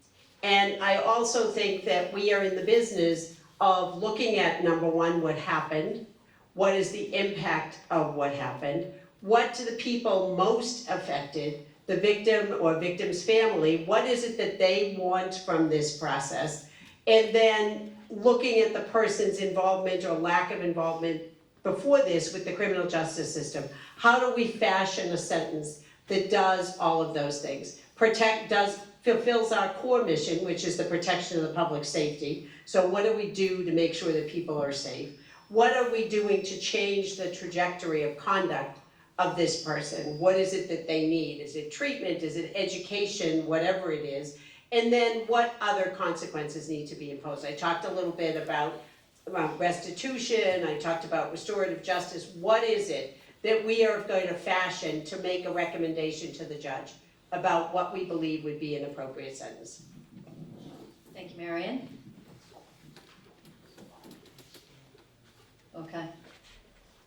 and I also think that we are in the business of looking at, number one, what happened, what is the impact of what happened, what do the people most affected, the victim or victim's family, what is it that they want from this process, and then looking at the person's involvement or lack of involvement before this with the criminal justice system. How do we fashion a sentence that does all of those things? Fulfills our core mission, which is the protection of the public safety. So what do we do to make sure that people are safe? What are we doing to change the trajectory of conduct of this person? What is it that they need? Is it treatment? Is it education? Whatever it is. And then what other consequences need to be imposed? I talked a little bit about restitution, I talked about restorative justice. What is it that we are going to fashion to make a recommendation to the judge about what we believe would be an appropriate sentence? Thank you, Marion. Okay.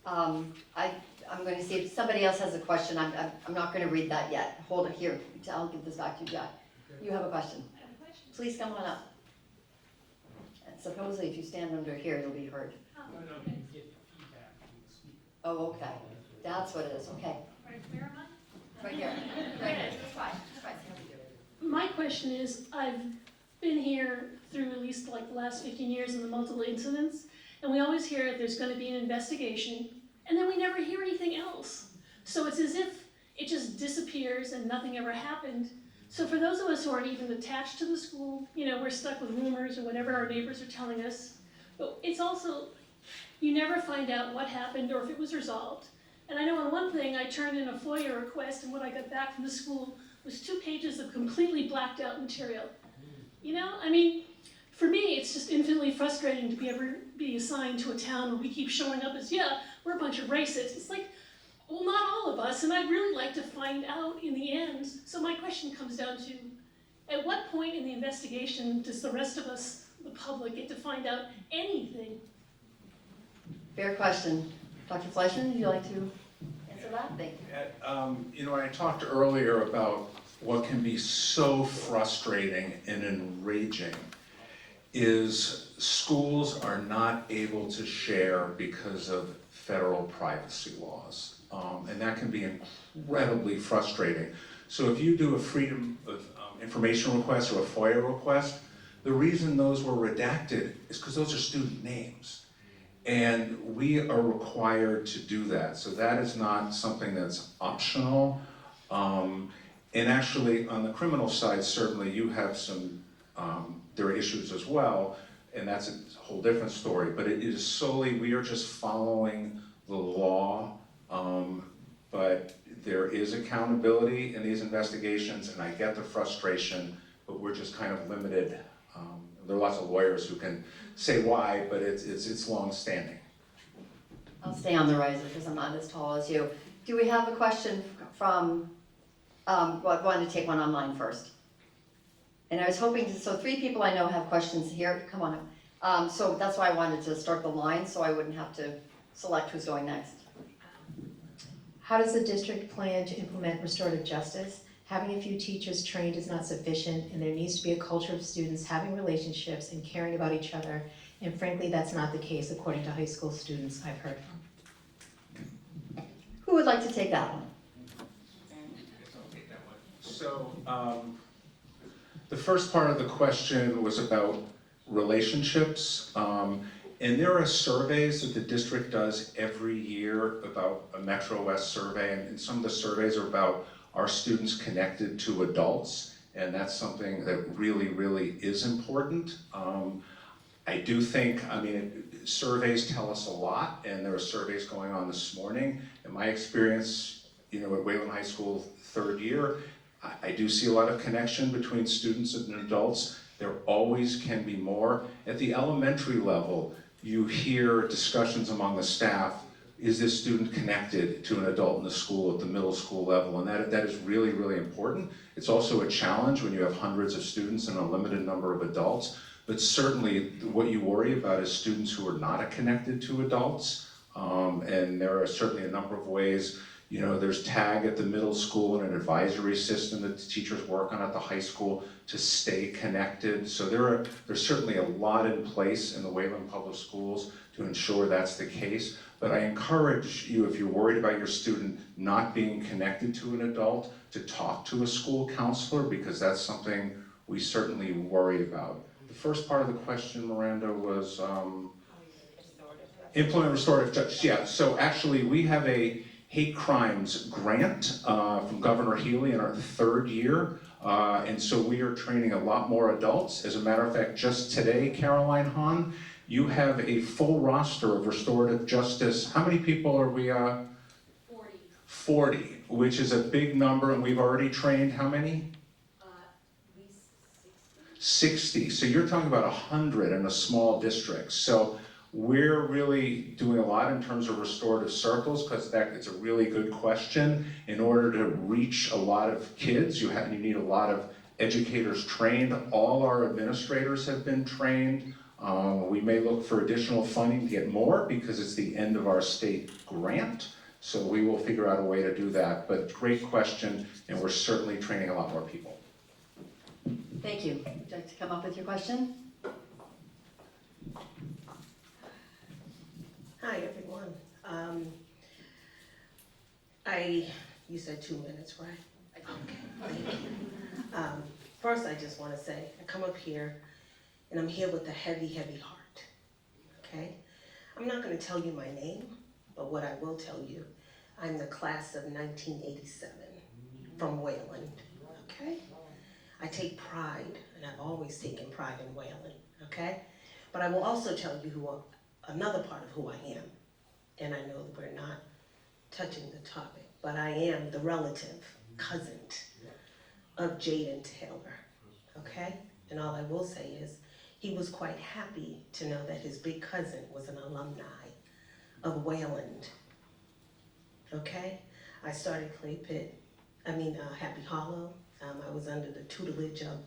I'm going to see if somebody else has a question. I'm not going to read that yet. Hold it here. I'll give this back to you, Jack. You have a question. Please come on up. And supposedly if you stand under here, you'll be heard. No, you get feedback from the speaker. Oh, okay. That's what it is, okay. Right, where am I? Right here. Right, that's fine, that's fine, see how we do. My question is, I've been here through at least like the last 15 years in the multiple incidents, and we always hear there's gonna be an investigation, and then we never hear anything else. So it's as if it just disappears and nothing ever happened. So for those of us who aren't even attached to the school, you know, we're stuck with rumors or whatever our neighbors are telling us. But it's also, you never find out what happened or if it was resolved. And I know on one thing, I turned in a FOIA request, and when I got back from the school was 2 pages of completely blacked out material. You know, I mean, for me, it's just infinitely frustrating to ever be assigned to a town where we keep showing up as, yeah, we're a bunch of racists. It's like, well, not all of us, and I'd really like to find out in the end. So my question comes down to, at what point in the investigation does the rest of us, the public, get to find out anything? Fair question. Dr. Fleischman, would you like to answer that? Thank you. You know, I talked earlier about what can be so frustrating and enraging is schools are not able to share because of federal privacy laws. And that can be incredibly frustrating. So if you do a Freedom of Information request or a FOIA request, the reason those were redacted is because those are student names. And we are required to do that. So that is not something that's optional. And actually, on the criminal side, certainly you have some, there are issues as well, and that's a whole different story. But it is solely, we are just following the law. But there is accountability in these investigations, and I get the frustration, but we're just kind of limited. There are lots of lawyers who can say why, but it's long-standing. I'll stay on the riser because I'm not as tall as you. Do we have a question from, well, I wanted to take one online first. And I was hoping to, so 3 people I know have questions here. Come on up. So that's why I wanted to start the line so I wouldn't have to select who's going next. How does the district plan to implement restorative justice? Having a few teachers trained is not sufficient, and there needs to be a culture of students having relationships and caring about each other. And frankly, that's not the case according to high school students I've heard from. Who would like to take that one? So, the first part of the question was about relationships. And there are surveys that the district does every year about a Metro West survey, and some of the surveys are about are students connected to adults, and that's something that really, really is important. I do think, I mean, surveys tell us a lot, and there are surveys going on this morning. In my experience, you know, at Wayland High School, 3rd year, I do see a lot of connection between students and adults. There always can be more. At the elementary level, you hear discussions among the staff, is this student connected to an adult in the school at the middle school level? And that is really, really important. It's also a challenge when you have hundreds of students and a limited number of adults. But certainly what you worry about is students who are not connected to adults. And there are certainly a number of ways. You know, there's TAG at the middle school and an advisory system that the teachers work on at the high school to stay connected. So there's certainly a lot in place in the Wayland Public Schools to ensure that's the case. But I encourage you, if you're worried about your student not being connected to an adult, to talk to a school counselor, because that's something we certainly worry about. The first part of the question, Miranda, was implement restorative justice. Yeah, so actually we have a hate crimes grant from Governor Healy in our 3rd year. And so we are training a lot more adults. As a matter of fact, just today, Caroline Hahn, you have a full roster of restorative justice. How many people are we? 40. 40, which is a big number, and we've already trained how many? At least 60. 60. So you're talking about 100 in a small district. So we're really doing a lot in terms of restorative circles, because it's a really good question. In order to reach a lot of kids, you need a lot of educators trained. All our administrators have been trained. We may look for additional funding to get more because it's the end of our state grant. So we will figure out a way to do that. But great question, and we're certainly training a lot more people. Thank you. Would you like to come up with your question? Hi, everyone. You said 2 minutes, right? I don't- Okay, thank you. First, I just want to say, I come up here, and I'm here with a heavy, heavy heart, okay? I'm not going to tell you my name, but what I will tell you, I'm the class of 1987 from Wayland, okay? I take pride, and I've always taken pride in Wayland, okay? But I will also tell you another part of who I am, and I know that we're not touching the topic, but I am the relative cousin of Jaden Taylor, okay? And all I will say is, he was quite happy to know that his big cousin was an alumni of Wayland, okay? I started Happy Hollow. I was under the tutelage of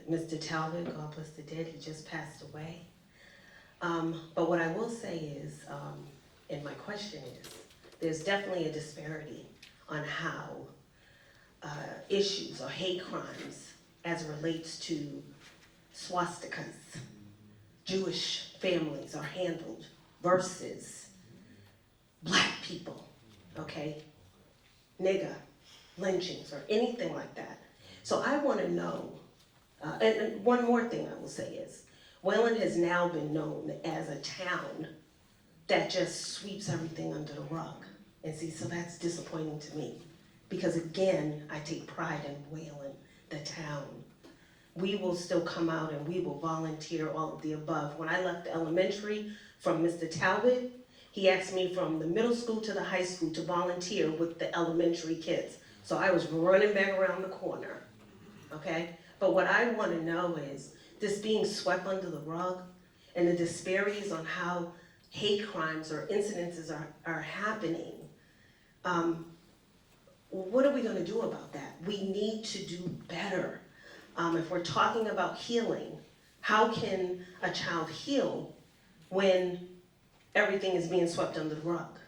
Mr. Talbot, God bless the dead, he just passed away. But what I will say is, and my question is, there's definitely a disparity on how issues or hate crimes as it relates to swastikas, Jewish families are handled versus black people, okay? Nigger, lynchings, or anything like that. So I want to know, and one more thing I will say is, Wayland has now been known as a town that just sweeps everything under the rug. And see, so that's disappointing to me. Because again, I take pride in Wayland, the town. We will still come out and we will volunteer, all of the above. When I left the elementary from Mr. Talbot, he asked me from the middle school to the high school to volunteer with the elementary kids. So I was running back around the corner, okay? But what I want to know is this being swept under the rug and the disparities on how hate crimes or incidences are happening. What are we going to do about that? We need to do better. If we're talking about healing, how can a child heal when everything is being swept under the rug?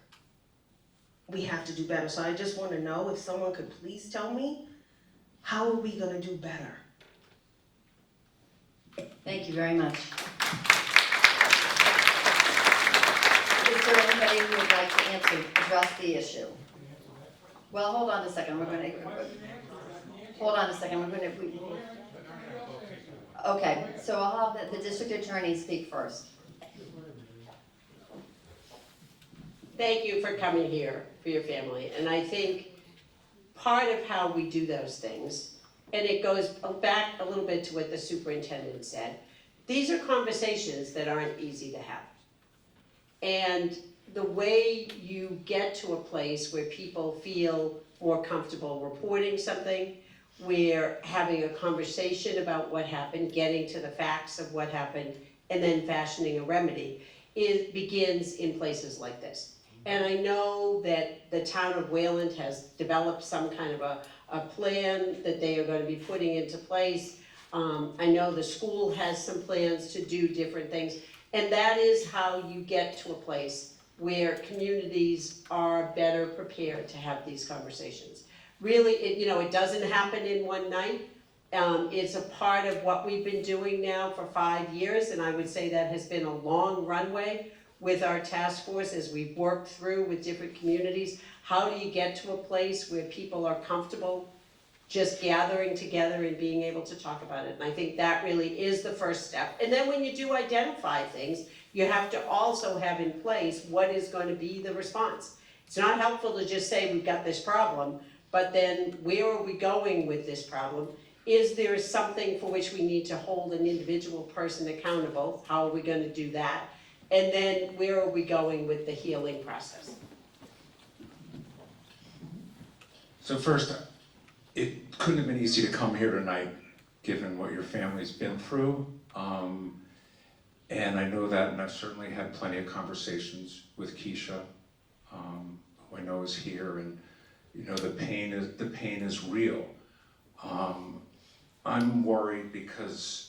We have to do better. So I just want to know if someone could please tell me, how are we going to do better? Thank you very much. Is there anybody who would like to address the issue? Well, hold on a second, okay, so I'll have the district attorney speak first. Thank you for coming here for your family. And I think part of how we do those things, and it goes back a little bit to what the superintendent said, these are conversations that aren't easy to have. And the way you get to a place where people feel more comfortable reporting something, where having a conversation about what happened, getting to the facts of what happened, and then fashioning a remedy, it begins in places like this. And I know that the town of Wayland has developed some kind of a plan that they are going to be putting into place. I know the school has some plans to do different things. And that is how you get to a place where communities are better prepared to have these conversations. Really, it doesn't happen in one night. It's a part of what we've been doing now for 5 years, and I would say that has been a long runway with our task force as we've worked through with different communities. How do you get to a place where people are comfortable just gathering together and being able to talk about it? And I think that really is the first step. And then when you do identify things, you have to also have in place what is going to be the response. It's not helpful to just say we've got this problem, but then where are we going with this problem? Is there something for which we need to hold an individual person accountable? How are we going to do that? And then where are we going with the healing process? So first, it couldn't have been easy to come here tonight, given what your family's been through. And I know that, and I've certainly had plenty of conversations with Keisha, who I know is here, and the pain is real. I'm worried because,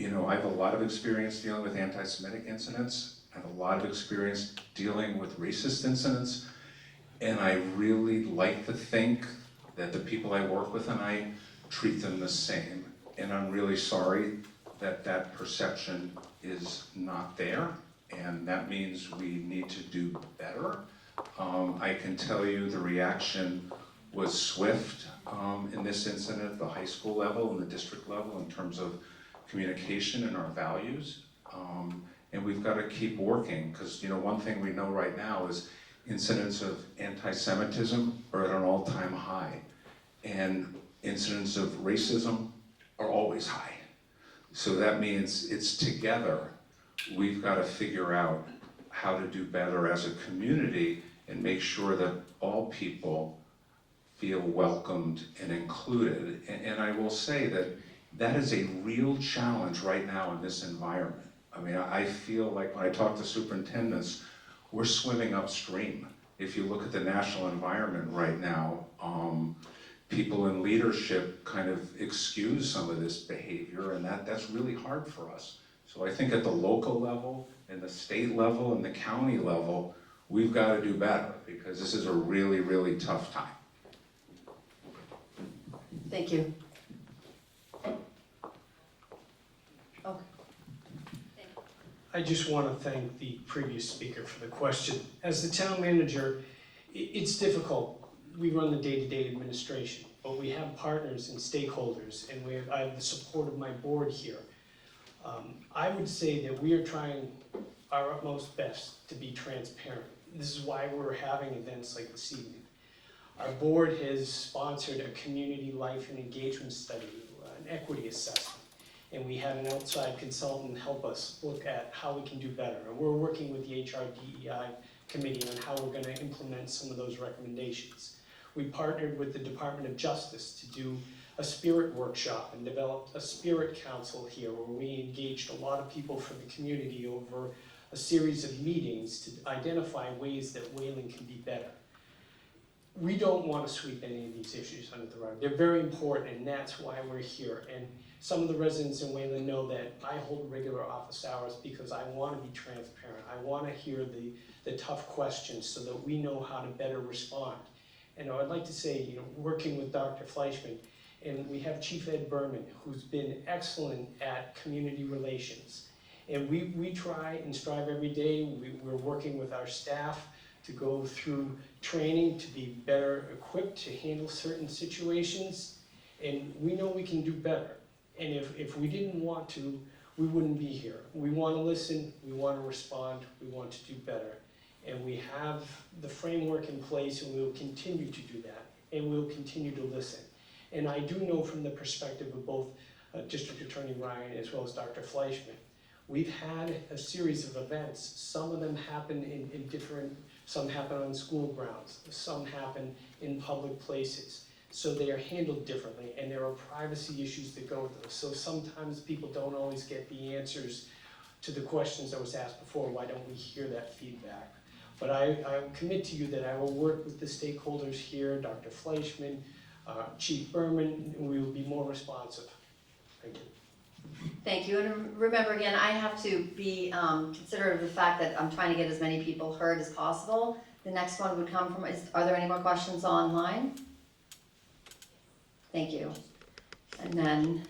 I have a lot of experience dealing with anti-Semitic incidents. I have a lot of experience dealing with racist incidents, and I really like to think that the people I work with and I treat them the same. And I'm really sorry that that perception is not there, and that means we need to do better. I can tell you the reaction was swift in this incident at the high school level and the district level in terms of communication and our values. And we've got to keep working, because one thing we know right now is incidents of anti-Semitism are at an all-time high, and incidents of racism are always high. So that means it's together. We've got to figure out how to do better as a community and make sure that all people feel welcomed and included. And I will say that that is a real challenge right now in this environment. I mean, I feel like when I talk to superintendents, we're swimming upstream. If you look at the national environment right now, people in leadership kind of excuse some of this behavior, and that's really hard for us. So I think at the local level, and the state level, and the county level, we've got to do better, because this is a really, really tough time. Thank you. Oh, I just want to thank the previous speaker for the question. As the town manager, it's difficult. We run the day-to-day administration, but we have partners and stakeholders, and I have the support of my board here. I would say that we are trying our utmost best to be transparent. This is why we're having events like this evening. Our board has sponsored a community life and engagement study, an equity assessment, and we had an outside consultant help us look at how we can do better. And we're working with the HRDEI committee on how we're going to implement some of those recommendations. We partnered with the Department of Justice to do a spirit workshop and developed a spirit council here, where we engaged a lot of people from the community over a series of meetings to identify ways that Wayland can be better. We don't want to sweep any of these issues under the rug. They're very important, and that's why we're here. And some of the residents in Wayland know that I hold regular office hours because I want to be transparent. I want to hear the tough questions so that we know how to better respond. And I'd like to say, working with Dr. Fleischman, and we have Chief Ed Berman, who's been excellent at community relations. And we try and strive every day. We're working with our staff to go through training to be better equipped to handle certain situations. And we know we can do better. And if we didn't want to, we wouldn't be here. We want to listen, we want to respond, we want to do better. And we have the framework in place, and we will continue to do that. And we'll continue to listen. And I do know from the perspective of both District Attorney Ryan as well as Dr. Fleischman, we've had a series of events. Some of them happen in different, some happen on school grounds, some happen in public places. So they are handled differently, and there are privacy issues that go with those. So sometimes people don't always get the answers to the questions that was asked before. Why don't we hear that feedback? But I commit to you that I will work with the stakeholders here, Dr. Fleischman, Chief Berman, and we will be more responsive. Thank you. thank you, and remember again, I have to be considerate of the fact that I'm trying to get as many people heard as possible. The next one would come from, are there any more questions online? Thank you. And then,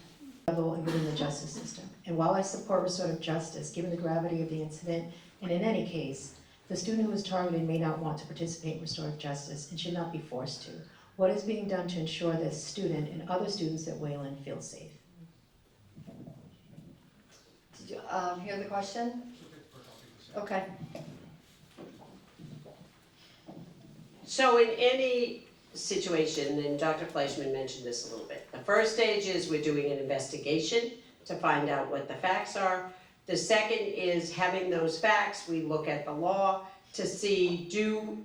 Level and within the justice system. And while I support restorative justice, given the gravity of the incident, and in any case, the student who was targeted may not want to participate in restorative justice and should not be forced to. What is being done to ensure this student and other students at Wayland feel safe? did you hear the question? Okay. So in any situation, and Dr. Fleischman mentioned this a little bit, the first stage is we're doing an investigation to find out what the facts are. The second is having those facts, we look at the law to see, do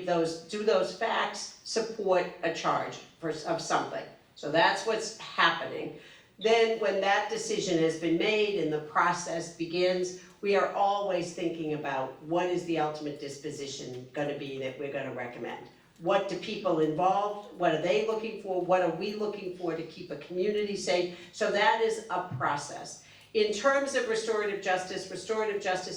those facts support a charge of something? So that's what's happening. Then when that decision has been made and the process begins, we are always thinking about what is the ultimate disposition going to be that we're going to recommend. What do people involved, what are they looking for, what are we looking for to keep a community safe? So that is a process. In terms of restorative justice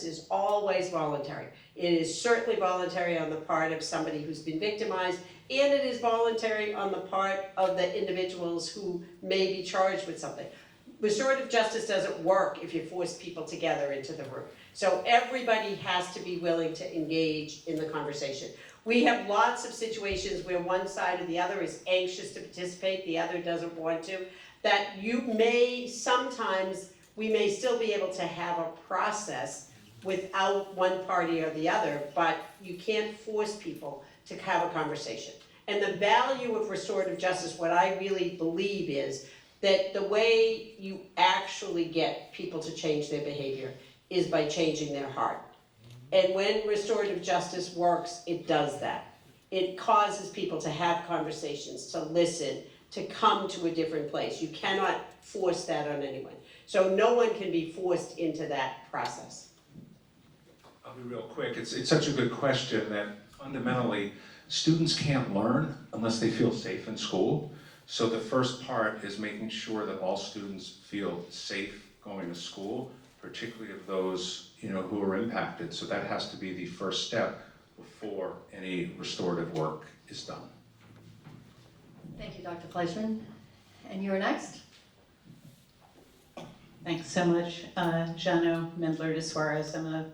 is always voluntary. It is certainly voluntary on the part of somebody who's been victimized, and it is voluntary on the part of the individuals who may be charged with something. Restorative justice doesn't work if you force people together into the room. So everybody has to be willing to engage in the conversation. We have lots of situations where one side or the other is anxious to participate, the other doesn't want to, that you may, sometimes, we may still be able to have a process without one party or the other, but you can't force people to have a conversation. And the value of restorative justice, what I really believe is that the way you actually get people to change their behavior is by changing their heart. And when restorative justice works, it does that. It causes people to have conversations, to listen, to come to a different place. You cannot force that on anyone. So no one can be forced into that process. I'll be real quick. It's such a good question that fundamentally, students can't learn unless they feel safe in school. So the first part is making sure that all students feel safe going to school, particularly of those who are impacted. So that has to be the first step before any restorative work is done. Thank you, Dr. Fleischman. And you're next? Thanks so much. Jano Mendler de Suarez. I'm a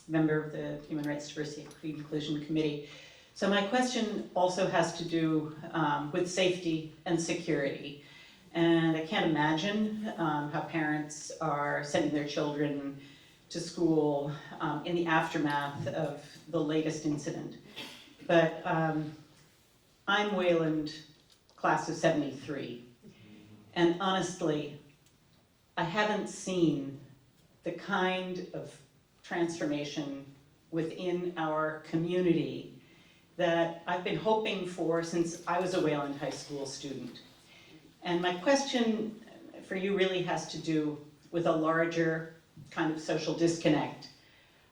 member of the Human Rights, Diversity, and Inclusion Committee. So my question also has to do with safety and security. And I can't imagine how parents are sending their children to school in the aftermath of the latest incident. But I'm Wayland, class of 73. And honestly, I haven't seen the kind of transformation within our community that I've been hoping for since I was a Wayland High School student. And my question for you really has to do with a larger kind of social disconnect.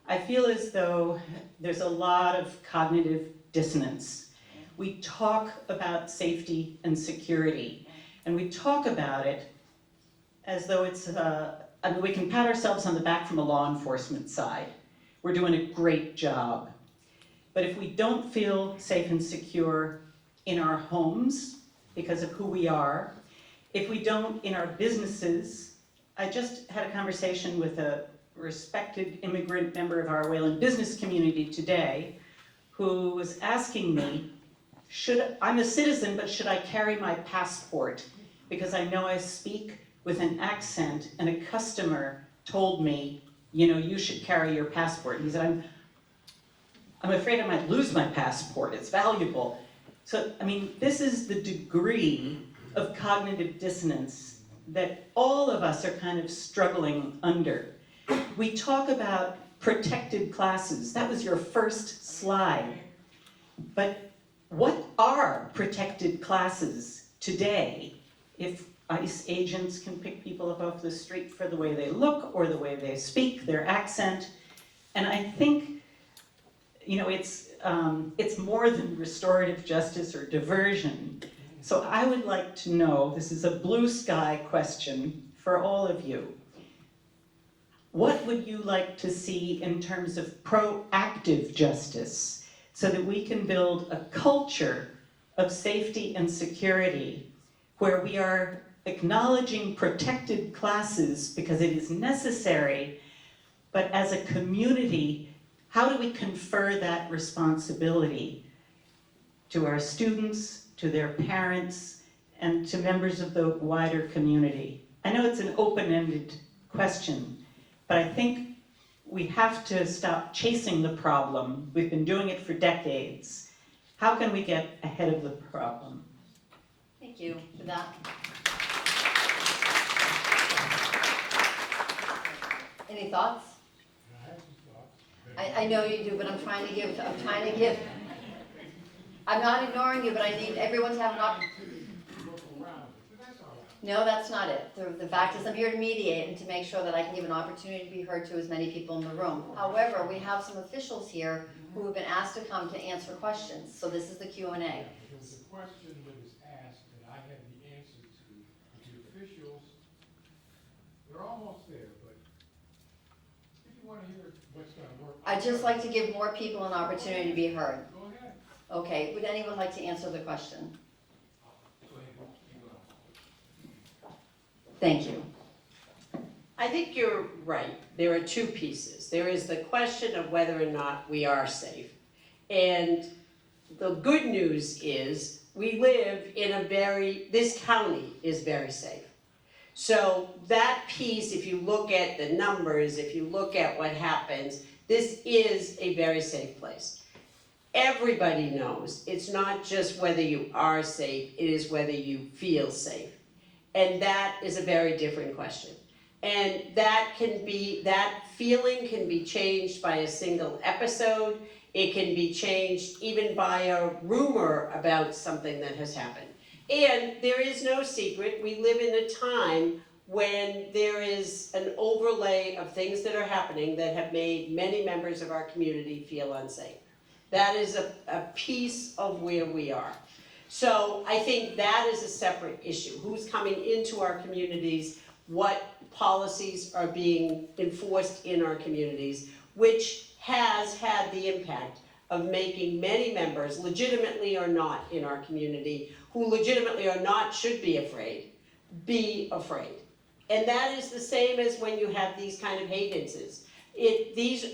I feel as though there's a lot of cognitive dissonance. We talk about safety and security, and we talk about it as though it's, we can pat ourselves on the back from a law enforcement side. We're doing a great job. But if we don't feel safe and secure in our homes because of who we are, if we don't in our businesses, I just had a conversation with a respected immigrant member of our Wayland business community today who was asking me, I'm a citizen, but should I carry my passport? Because I know I speak with an accent, and a customer told me, you should carry your passport. And he said, I'm afraid I might lose my passport, it's valuable. So, this is the degree of cognitive dissonance that all of us are kind of struggling under. We talk about protected classes. That was your first slide. But what are protected classes today if ICE agents can pick people up off the street for the way they look or the way they speak, their accent? And I think, it's more than restorative justice or diversion. So I would like to know, this is a blue sky question for all of you. What would you like to see in terms of proactive justice so that we can build a culture of safety and security where we are acknowledging protected classes because it is necessary, but as a community, how do we confer that responsibility to our students, to their parents, and to members of the wider community? I know it's an open-ended question, but I think we have to stop chasing the problem. We've been doing it for decades. How can we get ahead of the problem? Thank you for that. Any thoughts? I know you do, but I'm trying to give, I'm not ignoring you, but I need everyone to have an opportunity. No, that's not it. The fact is I'm here to mediate and to make sure that I can give an opportunity to be heard to as many people in the room. However, we have some officials here who have been asked to come to answer questions, so this is the Q&A. There was a question that was asked that I had the answer to. The officials, they're almost there, but if you want to hear what's going to work. I'd just like to give more people an opportunity to be heard. Go ahead. Okay, would anyone like to answer the question? Go ahead. You go. Thank you. I think you're right. There are two pieces. There is the question of whether or not we are safe. And the good news is, we live in this county is very safe. So that piece, if you look at the numbers, if you look at what happens, this is a very safe place. Everybody knows, it's not just whether you are safe, it is whether you feel safe. And that is a very different question. And that feeling can be changed by a single episode. It can be changed even by a rumor about something that has happened. And there is no secret, we live in a time when there is an overlay of things that are happening that have made many members of our community feel unsafe. That is a piece of where we are. So I think that is a separate issue. Who's coming into our communities, what policies are being enforced in our communities, which has had the impact of making many members, legitimately or not in our community, who legitimately or not should be afraid. And that is the same as when you have these kind of hate incidents.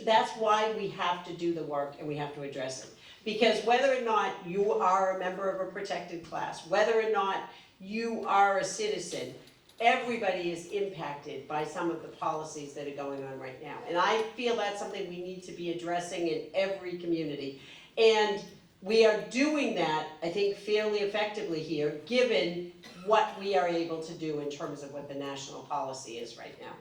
That's why we have to do the work and we have to address it. Because whether or not you are a member of a protected class, whether or not you are a citizen, everybody is impacted by some of the policies that are going on right now. And I feel that's something we need to be addressing in every community. And we are doing that, I think, fairly effectively here, given what we are able to do in terms of what the national policy is right now.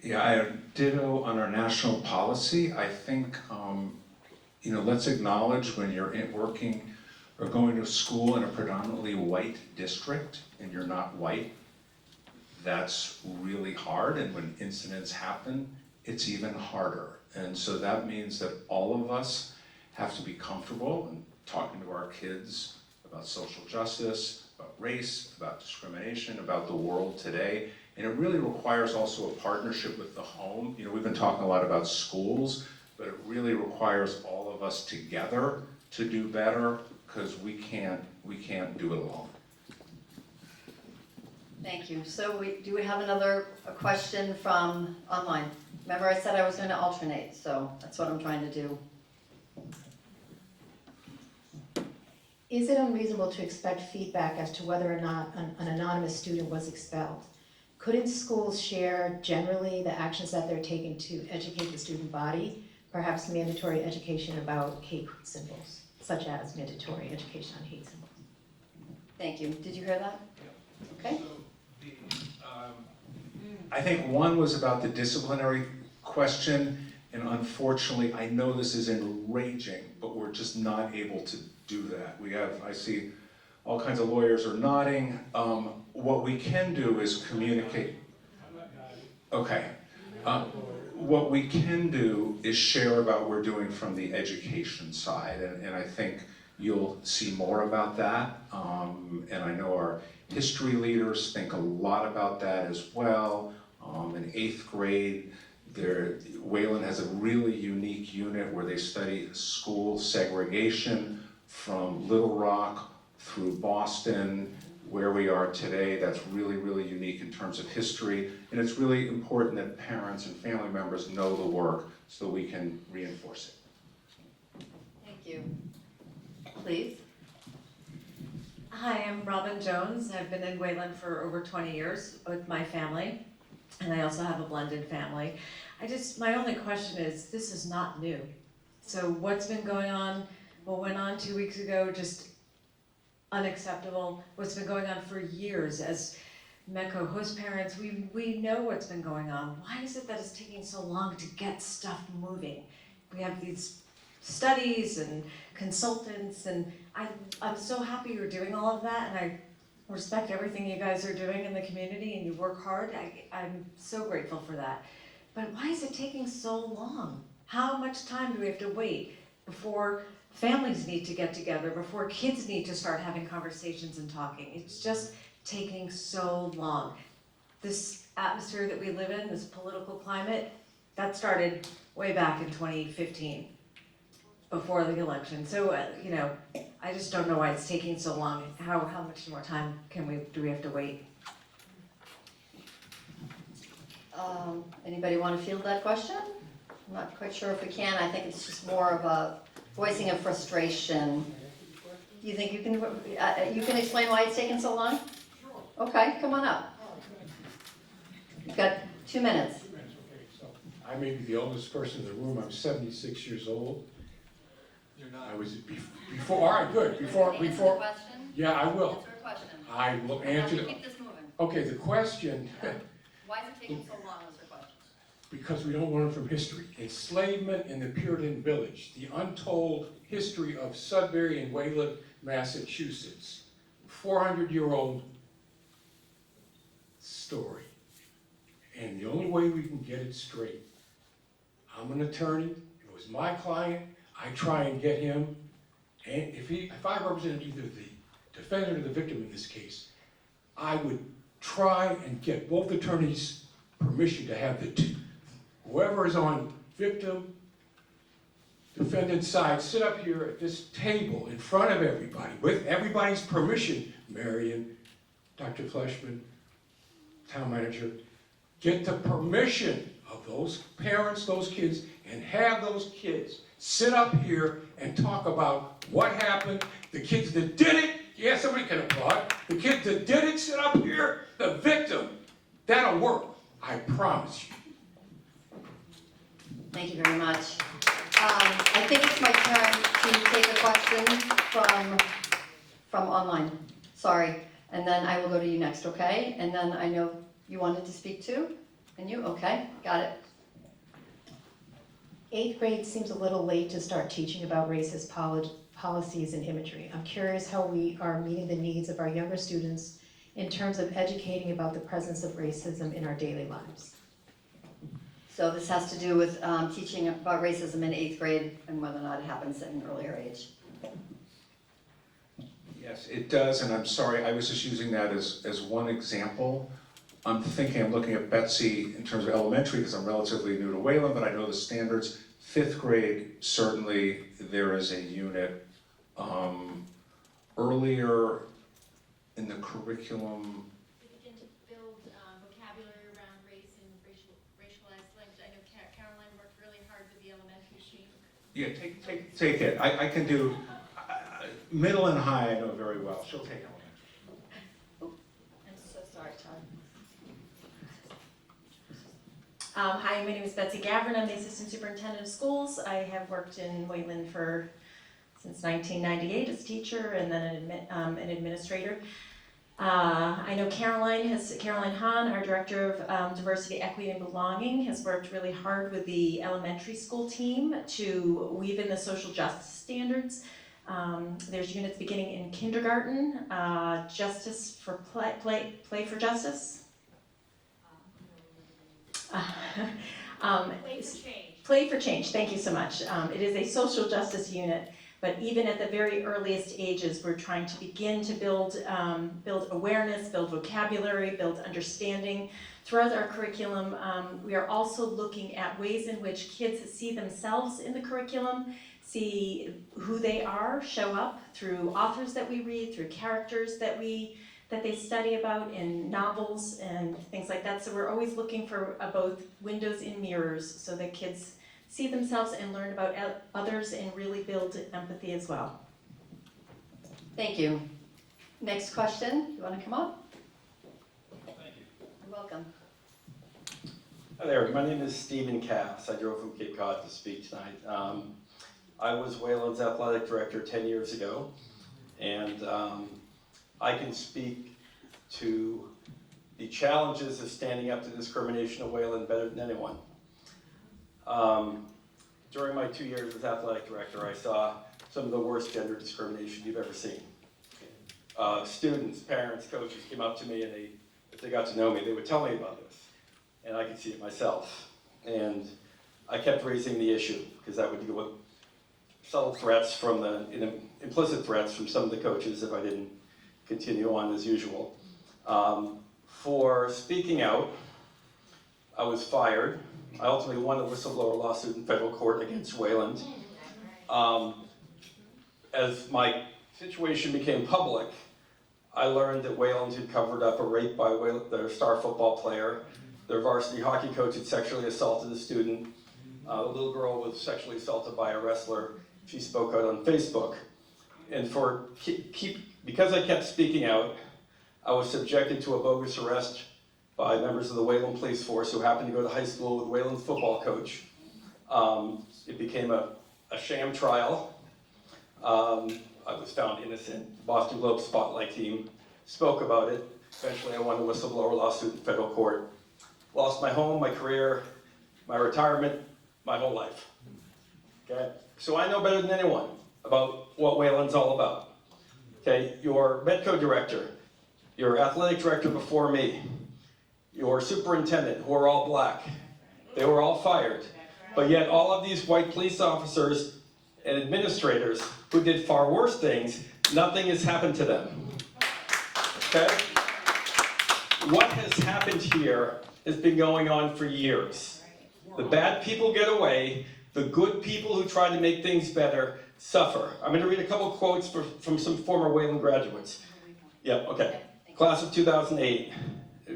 Yeah, I ditto on our national policy. I think, let's acknowledge when you're working or going to school in a predominantly white district and you're not white, that's really hard. And when incidents happen, it's even harder. And so that means that all of us have to be comfortable in talking to our kids about social justice, about race, about discrimination, about the world today. And it really requires also a partnership with the home. We've been talking a lot about schools, but it really requires all of us together to do better, because we can't do it alone. Thank you. So do we have another question from online? Remember I said I was going to alternate, so that's what I'm trying to do. Is it unreasonable to expect feedback as to whether or not an anonymous student was expelled? Couldn't schools share generally the actions that they're taking to educate the student body, perhaps mandatory education about hate symbols, such as mandatory education on hate symbols? Thank you. Did you hear that? Okay. I think one was about the disciplinary question, and unfortunately, I know this is enraging, but we're just not able to do that. I see all kinds of lawyers are nodding. What we can do is communicate. Okay. What we can do is share about what we're doing from the education side, and I think you'll see more about that. And I know our history leaders think a lot about that as well. In 8th grade, Wayland has a really unique unit where they study school segregation from Little Rock through Boston, where we are today. That's really, really unique in terms of history. And it's really important that parents and family members know the work so we can reinforce it. Thank you. Please. Hi, I'm Robin Jones. I've been in Wayland for over 20 years with my family, and I also have a blended family. My only question is, this is not new. So what's been going on, what went on 2 weeks ago, just unacceptable. What's been going on for years as MECO host parents, we know what's been going on. Why is it that it's taking so long to get stuff moving? We have these studies and consultants, and I'm so happy you're doing all of that, and I respect everything you guys are doing in the community, and you work hard. I'm so grateful for that. But why is it taking so long? How much time do we have to wait before families need to get together, before kids need to start having conversations and talking? It's just taking so long. This atmosphere that we live in, this political climate, that started way back in 2015, before the election. So, I just don't know why it's taking so long. How much more time do we have to wait? Anybody want to field that question? I'm not quite sure if we can. I think it's just more of a voicing of frustration. Do you think you can explain why it's taken so long? Sure. Okay, come on up. You've got 2 minutes. Okay, so I may be the oldest person in the room. I'm 76 years old. You're not. I was before, all right, good, before, Answer the question. yeah, I will. Answer a question. I will And answer. let's keep this moving. Okay, the question, Why is it taking so long is her question. because we don't learn from history. Enslavement in the Puritan village, the untold history of Sudbury and Wayland, Massachusetts. 400-year-old story. And the only way we can get it straight, I'm an attorney, if it was my client, I try and get him, and if I represented either the defendant or the victim in this case, I would try and get both attorneys' permission to have whoever is on victim, defendant's side, sit up here at this table in front of everybody, with everybody's permission, Marion, Dr. Fleshman, town manager, get the permission of those parents, those kids, and have those kids sit up here and talk about what happened, the kids that did it, yeah, somebody can applaud, the kids that did it sit up here, the victim, that'll work, I promise you. Thank you very much. I think it's my turn to take a question from online. Sorry. And then I will go to you next, okay? And then I know you wanted to speak too? And you? Okay, got it. 8th grade seems a little late to start teaching about racist policies and imagery. I'm curious how we are meeting the needs of our younger students in terms of educating about the presence of racism in our daily lives. So this has to do with teaching about racism in 8th grade and whether or not it happens at an earlier age. Yes, it does, and I'm sorry, I was just using that as one example. I'm looking at Betsy in terms of elementary, because I'm relatively new to Wayland, but I know the standards. 5th grade, certainly there is a unit. Earlier in the curriculum, We begin to build vocabulary around race and racialized language. I know Caroline worked really hard with the elementary team. yeah, take it. I can do middle and high. I know very well. She'll take it. I'm so sorry, Todd. Hi, my name is Betsy Gavrin. I'm the Assistant Superintendent of Schools. I have worked in Wayland since 1998 as a teacher and then an administrator. I know Caroline Hahn, our Director of Diversity, Equity, and Belonging, has worked really hard with the elementary school team to weave in the social justice standards. There's units beginning in kindergarten, Justice for Play for Justice. Play for change. Play for Change, thank you so much. It is a social justice unit, but even at the very earliest ages, we're trying to begin to build awareness, build vocabulary, build understanding. Throughout our curriculum, we are also looking at ways in which kids see themselves in the curriculum, see who they are, show up through authors that we read, through characters that they study about in novels and things like that. So we're always looking for both windows and mirrors so that kids see themselves and learn about others and really build empathy as well. Thank you. Next question. You want to come up? Thank you. You're welcome. Hi there, my name is Stephen Cass. I drove from Cape Cod to speak tonight. I was Wayland's athletic director 10 years ago, and I can speak to the challenges of standing up to discrimination at Wayland better than anyone. During my 2 years as athletic director, I saw some of the worst gender discrimination you've ever seen. Students, parents, coaches came up to me, and if they got to know me, they would tell me about this, and I could see it myself. And I kept raising the issue, because that would deal with subtle threats implicit threats from some of the coaches if I didn't continue on as usual. For speaking out, I was fired. I ultimately won a whistleblower lawsuit in federal court against Wayland. As my situation became public, I learned that Wayland had covered up a rape by their star football player. Their varsity hockey coach had sexually assaulted a student. A little girl was sexually assaulted by a wrestler. She spoke out on Facebook. And because I kept speaking out, I was subjected to a bogus arrest by members of the Wayland Police Force who happened to go to high school with Wayland's football coach. It became a sham trial. I was found innocent. Boston Globe Spotlight team spoke about it. Eventually I won a whistleblower lawsuit in federal court. Lost my home, my career, my retirement, my whole life. Okay? So I know better than anyone about what Wayland's all about. Okay? Your Medco director, your athletic director before me, your superintendent, who are all black, they were all fired. But yet all of these white police officers and administrators who did far worse things, nothing has happened to them. Okay? What has happened here has been going on for years. The bad people get away, the good people who try to make things better suffer. I'm going to read a couple quotes from some former Wayland graduates. Yep, okay. Class of 2008,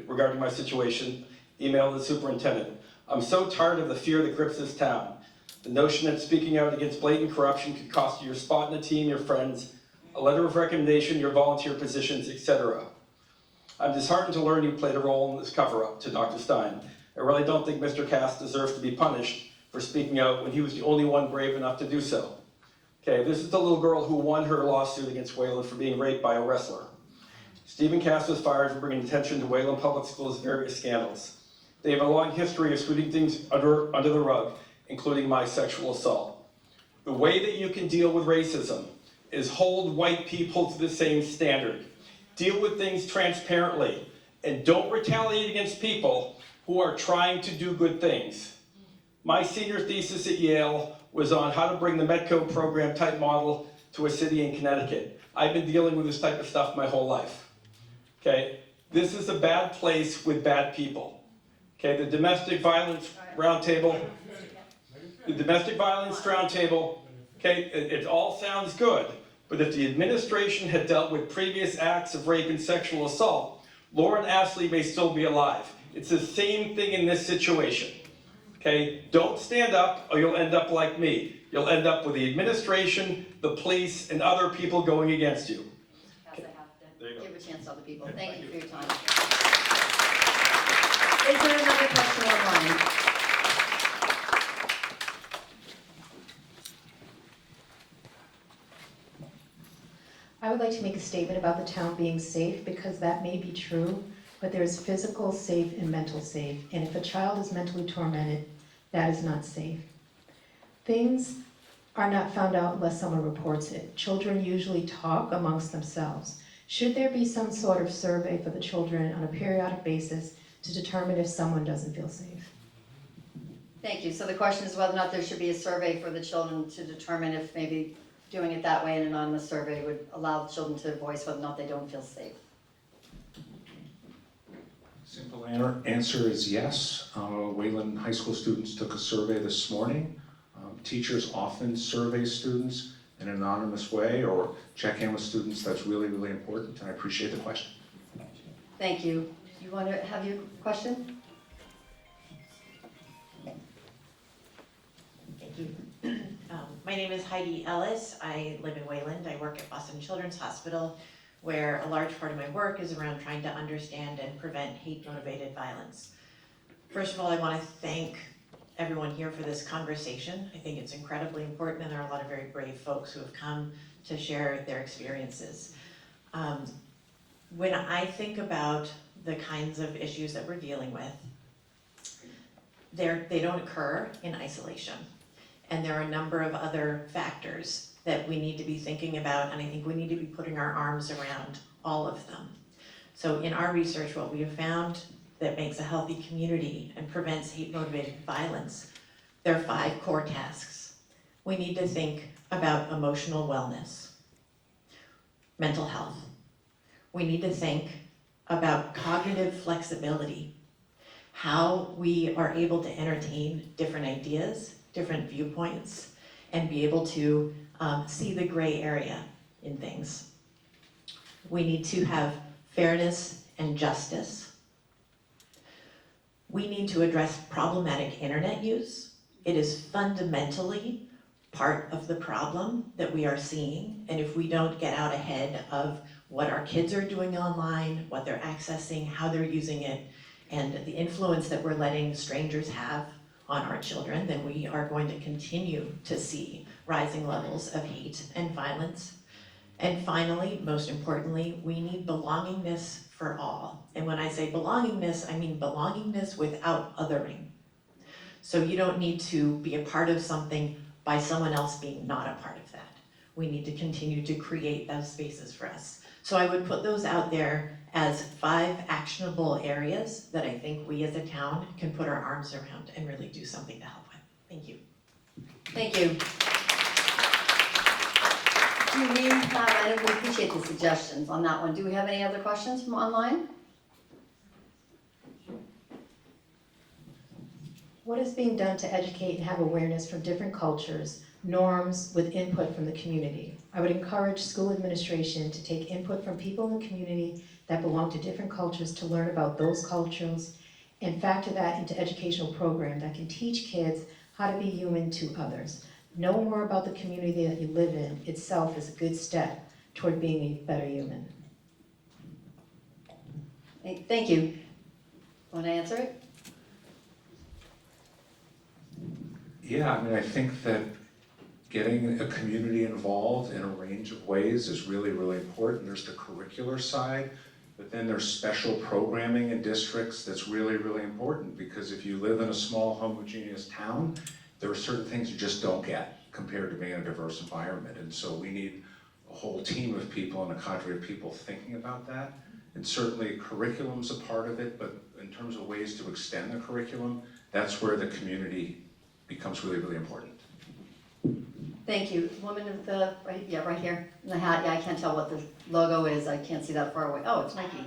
regarding my situation, email to the superintendent. I'm so tired of the fear that grips this town. The notion that speaking out against blatant corruption could cost you your spot in the team, your friends, a letter of recommendation, your volunteer positions, etc. I'm disheartened to learn you played a role in this cover-up, to Dr. Stein. I really don't think Mr. Cass deserves to be punished for speaking out when he was the only one brave enough to do so. Okay, this is the little girl who won her lawsuit against Wayland for being raped by a wrestler. Stephen Cass was fired for bringing attention to Wayland Public Schools' various scandals. They have a long history of sweeping things under the rug, including my sexual assault. The way that you can deal with racism is hold white people to the same standard. Deal with things transparently, and don't retaliate against people who are trying to do good things. My senior thesis at Yale was on how to bring the Medco program type model to a city in Connecticut. I've been dealing with this type of stuff my whole life. Okay? This is a bad place with bad people. Okay, the domestic violence roundtable, okay, it all sounds good, but if the administration had dealt with previous acts of rape and sexual assault, Lauren Ashley may still be alive. It's the same thing in this situation. Okay, don't stand up or you'll end up like me. You'll end up with the administration, the police, and other people going against you. Okay. There you go. Give a chance to other people. Thank you for your time. Is there another question online? I would like to make a statement about the town being safe, because that may be true, but there's physical safe and mental safe. And if a child is mentally tormented, that is not safe. Things are not found out unless someone reports it. Children usually talk amongst themselves. Should there be some sort of survey for the children on a periodic basis to determine if someone doesn't feel safe? Thank you. So the question is whether or not there should be a survey for the children to determine if maybe doing it that way, an anonymous survey would allow the children to voice whether or not they don't feel safe. Simple answer is yes. Wayland High School students took a survey this morning. Teachers often survey students in an anonymous way or check in with students. That's really, really important, and I appreciate the question. Thank you. You want to have your question? Thank you. My name is Heidi Ellis. I live in Wayland. I work at Boston Children's Hospital, where a large part of my work is around trying to understand and prevent hate-motivated violence. First of all, I want to thank everyone here for this conversation. I think it's incredibly important, and there are a lot of very brave folks who have come to share their experiences. When I think about the kinds of issues that we're dealing with, they don't occur in isolation. And there are a number of other factors that we need to be thinking about, and I think we need to be putting our arms around all of them. So in our research, what we have found that makes a healthy community and prevents hate-motivated violence, there are 5 core tasks. We need to think about emotional wellness, mental health. We need to think about cognitive flexibility, how we are able to entertain different ideas, different viewpoints, and be able to see the gray area in things. We need to have fairness and justice. We need to address problematic internet use It is fundamentally part of the problem that we are seeing, and if we don't get out ahead of what our kids are doing online, what they're accessing, how they're using it, and the influence that we're letting strangers have on our children, then we are going to continue to see rising levels of hate and violence. And finally, most importantly, we need belongingness for all. And when I say belongingness, I mean belongingness without othering. So you don't need to be a part of something by someone else being not a part of that. We need to continue to create those spaces for us. So I would put those out there as 5 actionable areas that I think we as a town can put our arms around and really do something to help with. Thank you. Thank you. Do we have, we appreciate the suggestions on that one. Do we have any other questions from online? What is being done to educate and have awareness from different cultures, norms with input from the community? I would encourage school administration to take input from people in the community that belong to different cultures to learn about those cultures and factor that into educational programs that can teach kids how to be human to others. Know more about the community that you live in itself is a good step toward being a better human. Thank you. Want to answer it? Yeah, I mean, I think that getting a community involved in a range of ways is really, really important. There's the curricular side, but then there's special programming in districts that's really, really important, because if you live in a small homogeneous town, there are certain things you just don't get compared to being in a diverse environment. And so we need a whole team of people and a cadre of people thinking about that. And certainly curriculum's a part of it, but in terms of ways to extend the curriculum, that's where the community becomes really, really important. Thank you. Woman of the, right here in the hat. Yeah, I can't tell what the logo is. I can't see that far away. Oh, it's Nike.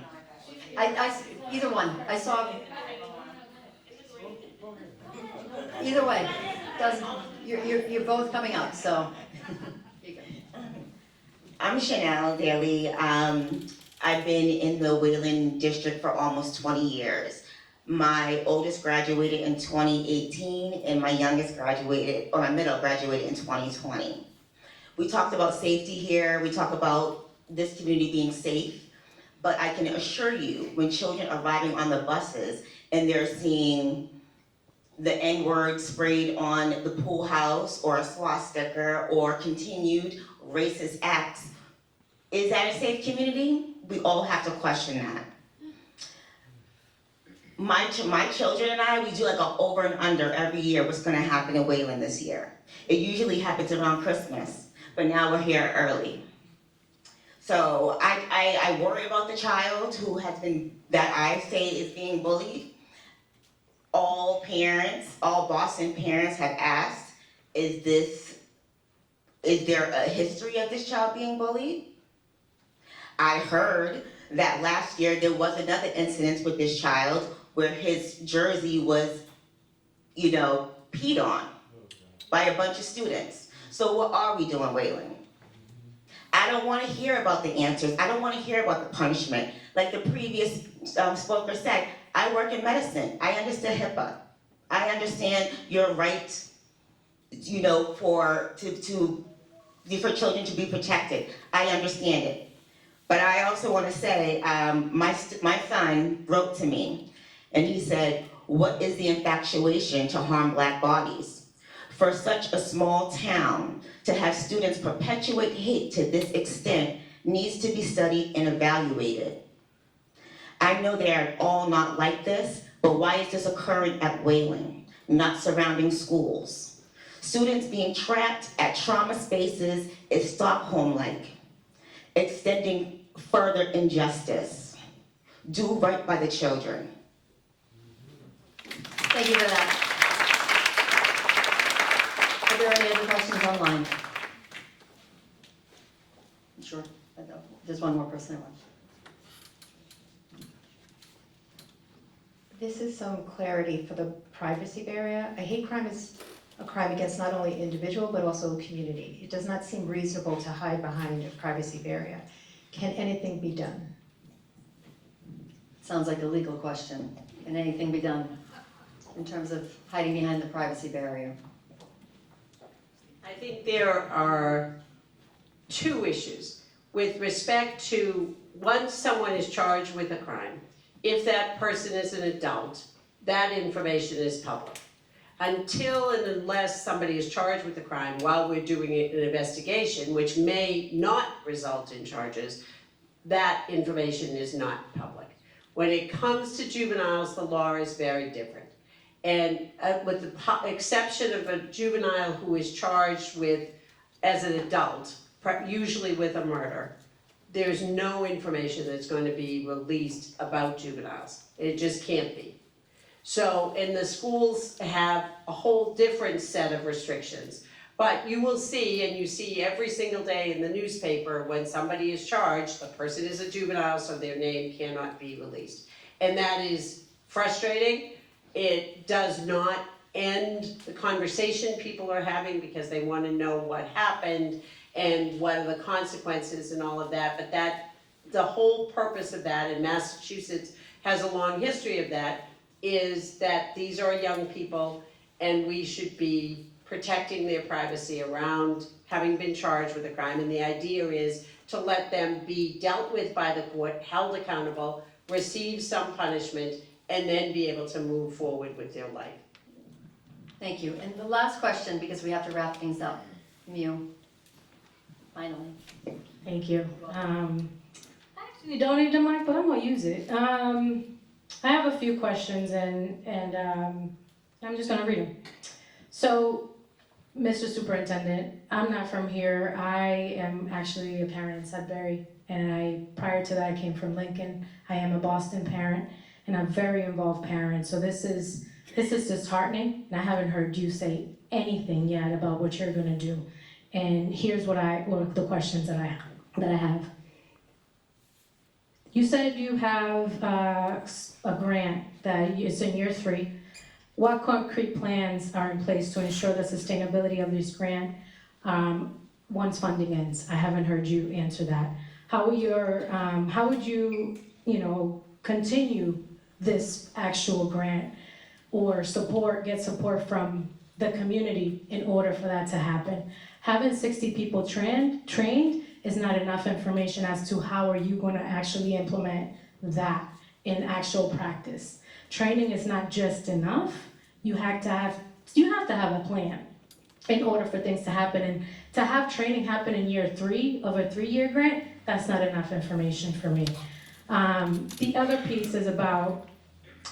Either one. I saw. Either way, you're both coming up. So. Here you go. I'm Chanel Daly. I've been in the Wayland district for almost 20 years. My oldest graduated in 2018 and my youngest graduated, or my middle graduated in 2020. We talked about safety here, we talk about this community being safe, but I can assure you, when children are riding on the buses and they're seeing the N-word sprayed on the pool house or a swastika or continued racist acts, is that a safe community? We all have to question that. My children and I, we do like an over and under every year what's gonna happen in Wayland this year. It usually happens around Christmas, but now we're here early. So I worry about the child who has been, that I say is being bullied. All parents, all Boston parents have asked, is there a history of this child being bullied? I heard that last year there was another incident with this child where his jersey was, peed on by a bunch of students. So what are we doing, Wayland? I don't want to hear about the answers. I don't want to hear about the punishment. Like the previous speaker said, I work in medicine. I understand HIPAA. I understand your right, for children to be protected. I understand it. But I also want to say, my son wrote to me, and he said, what is the infatuation to harm Black bodies? For such a small town to have students perpetuate hate to this extent needs to be studied and evaluated. I know they are all not like this, but why is this occurring at Wayland, not surrounding schools? Students being trapped at trauma spaces is Stockholm-like, extending further injustice. Do right by the children. Thank you for that. Are there any other questions online? Sure. There's one more person I want. This is some clarity for the privacy barrier. A hate crime is a crime against not only individual but also community. It does not seem reasonable to hide behind a privacy barrier. Can anything be done? Sounds like a legal question. Can anything be done? in terms of hiding behind the privacy barrier? I think there are two issues. With respect to, once someone is charged with a crime, if that person is an adult, that information is public. Until and unless somebody is charged with a crime while we're doing an investigation, which may not result in charges, that information is not public. When it comes to juveniles, the law is very different. And with the exception of a juvenile who is charged with, as an adult, usually with a murder, there's no information that's going to be released about juveniles. It just can't be. So, and the schools have a whole different set of restrictions. But you will see, and you see every single day in the newspaper, when somebody is charged, the person is a juvenile, so their name cannot be released. And that is frustrating. It does not end the conversation people are having because they want to know what happened and what are the consequences and all of that. But that, the whole purpose of that, and Massachusetts has a long history of that, is that these are young people and we should be protecting their privacy around having been charged with a crime. And the idea is to let them be dealt with by the court, held accountable, receive some punishment, and then be able to move forward with their life. Thank you. And the last question, because we have to wrap things up, Mew, finally. Thank you. I actually donated the mic, but I'm gonna use it. I have a few questions and I'm just gonna read them. So, Mr. Superintendent, I'm not from here. I am actually a parent in Sudbury, and prior to that I came from Lincoln. I am a Boston parent, and I'm a very involved parent. So this is disheartening, and I haven't heard you say anything yet about what you're gonna do. And here's what the questions that I have. You said you have a grant that is in year 3. What concrete plans are in place to ensure the sustainability of this grant once funding ends? I haven't heard you answer that. How would you continue this actual grant or get support from the community in order for that to happen? Having 60 people trained is not enough information as to how are you going to actually implement that in actual practice. Training is not just enough. You have to have a plan in order for things to happen. And to have training happen in year 3 of a 3-year grant, that's not enough information for me. The other piece is about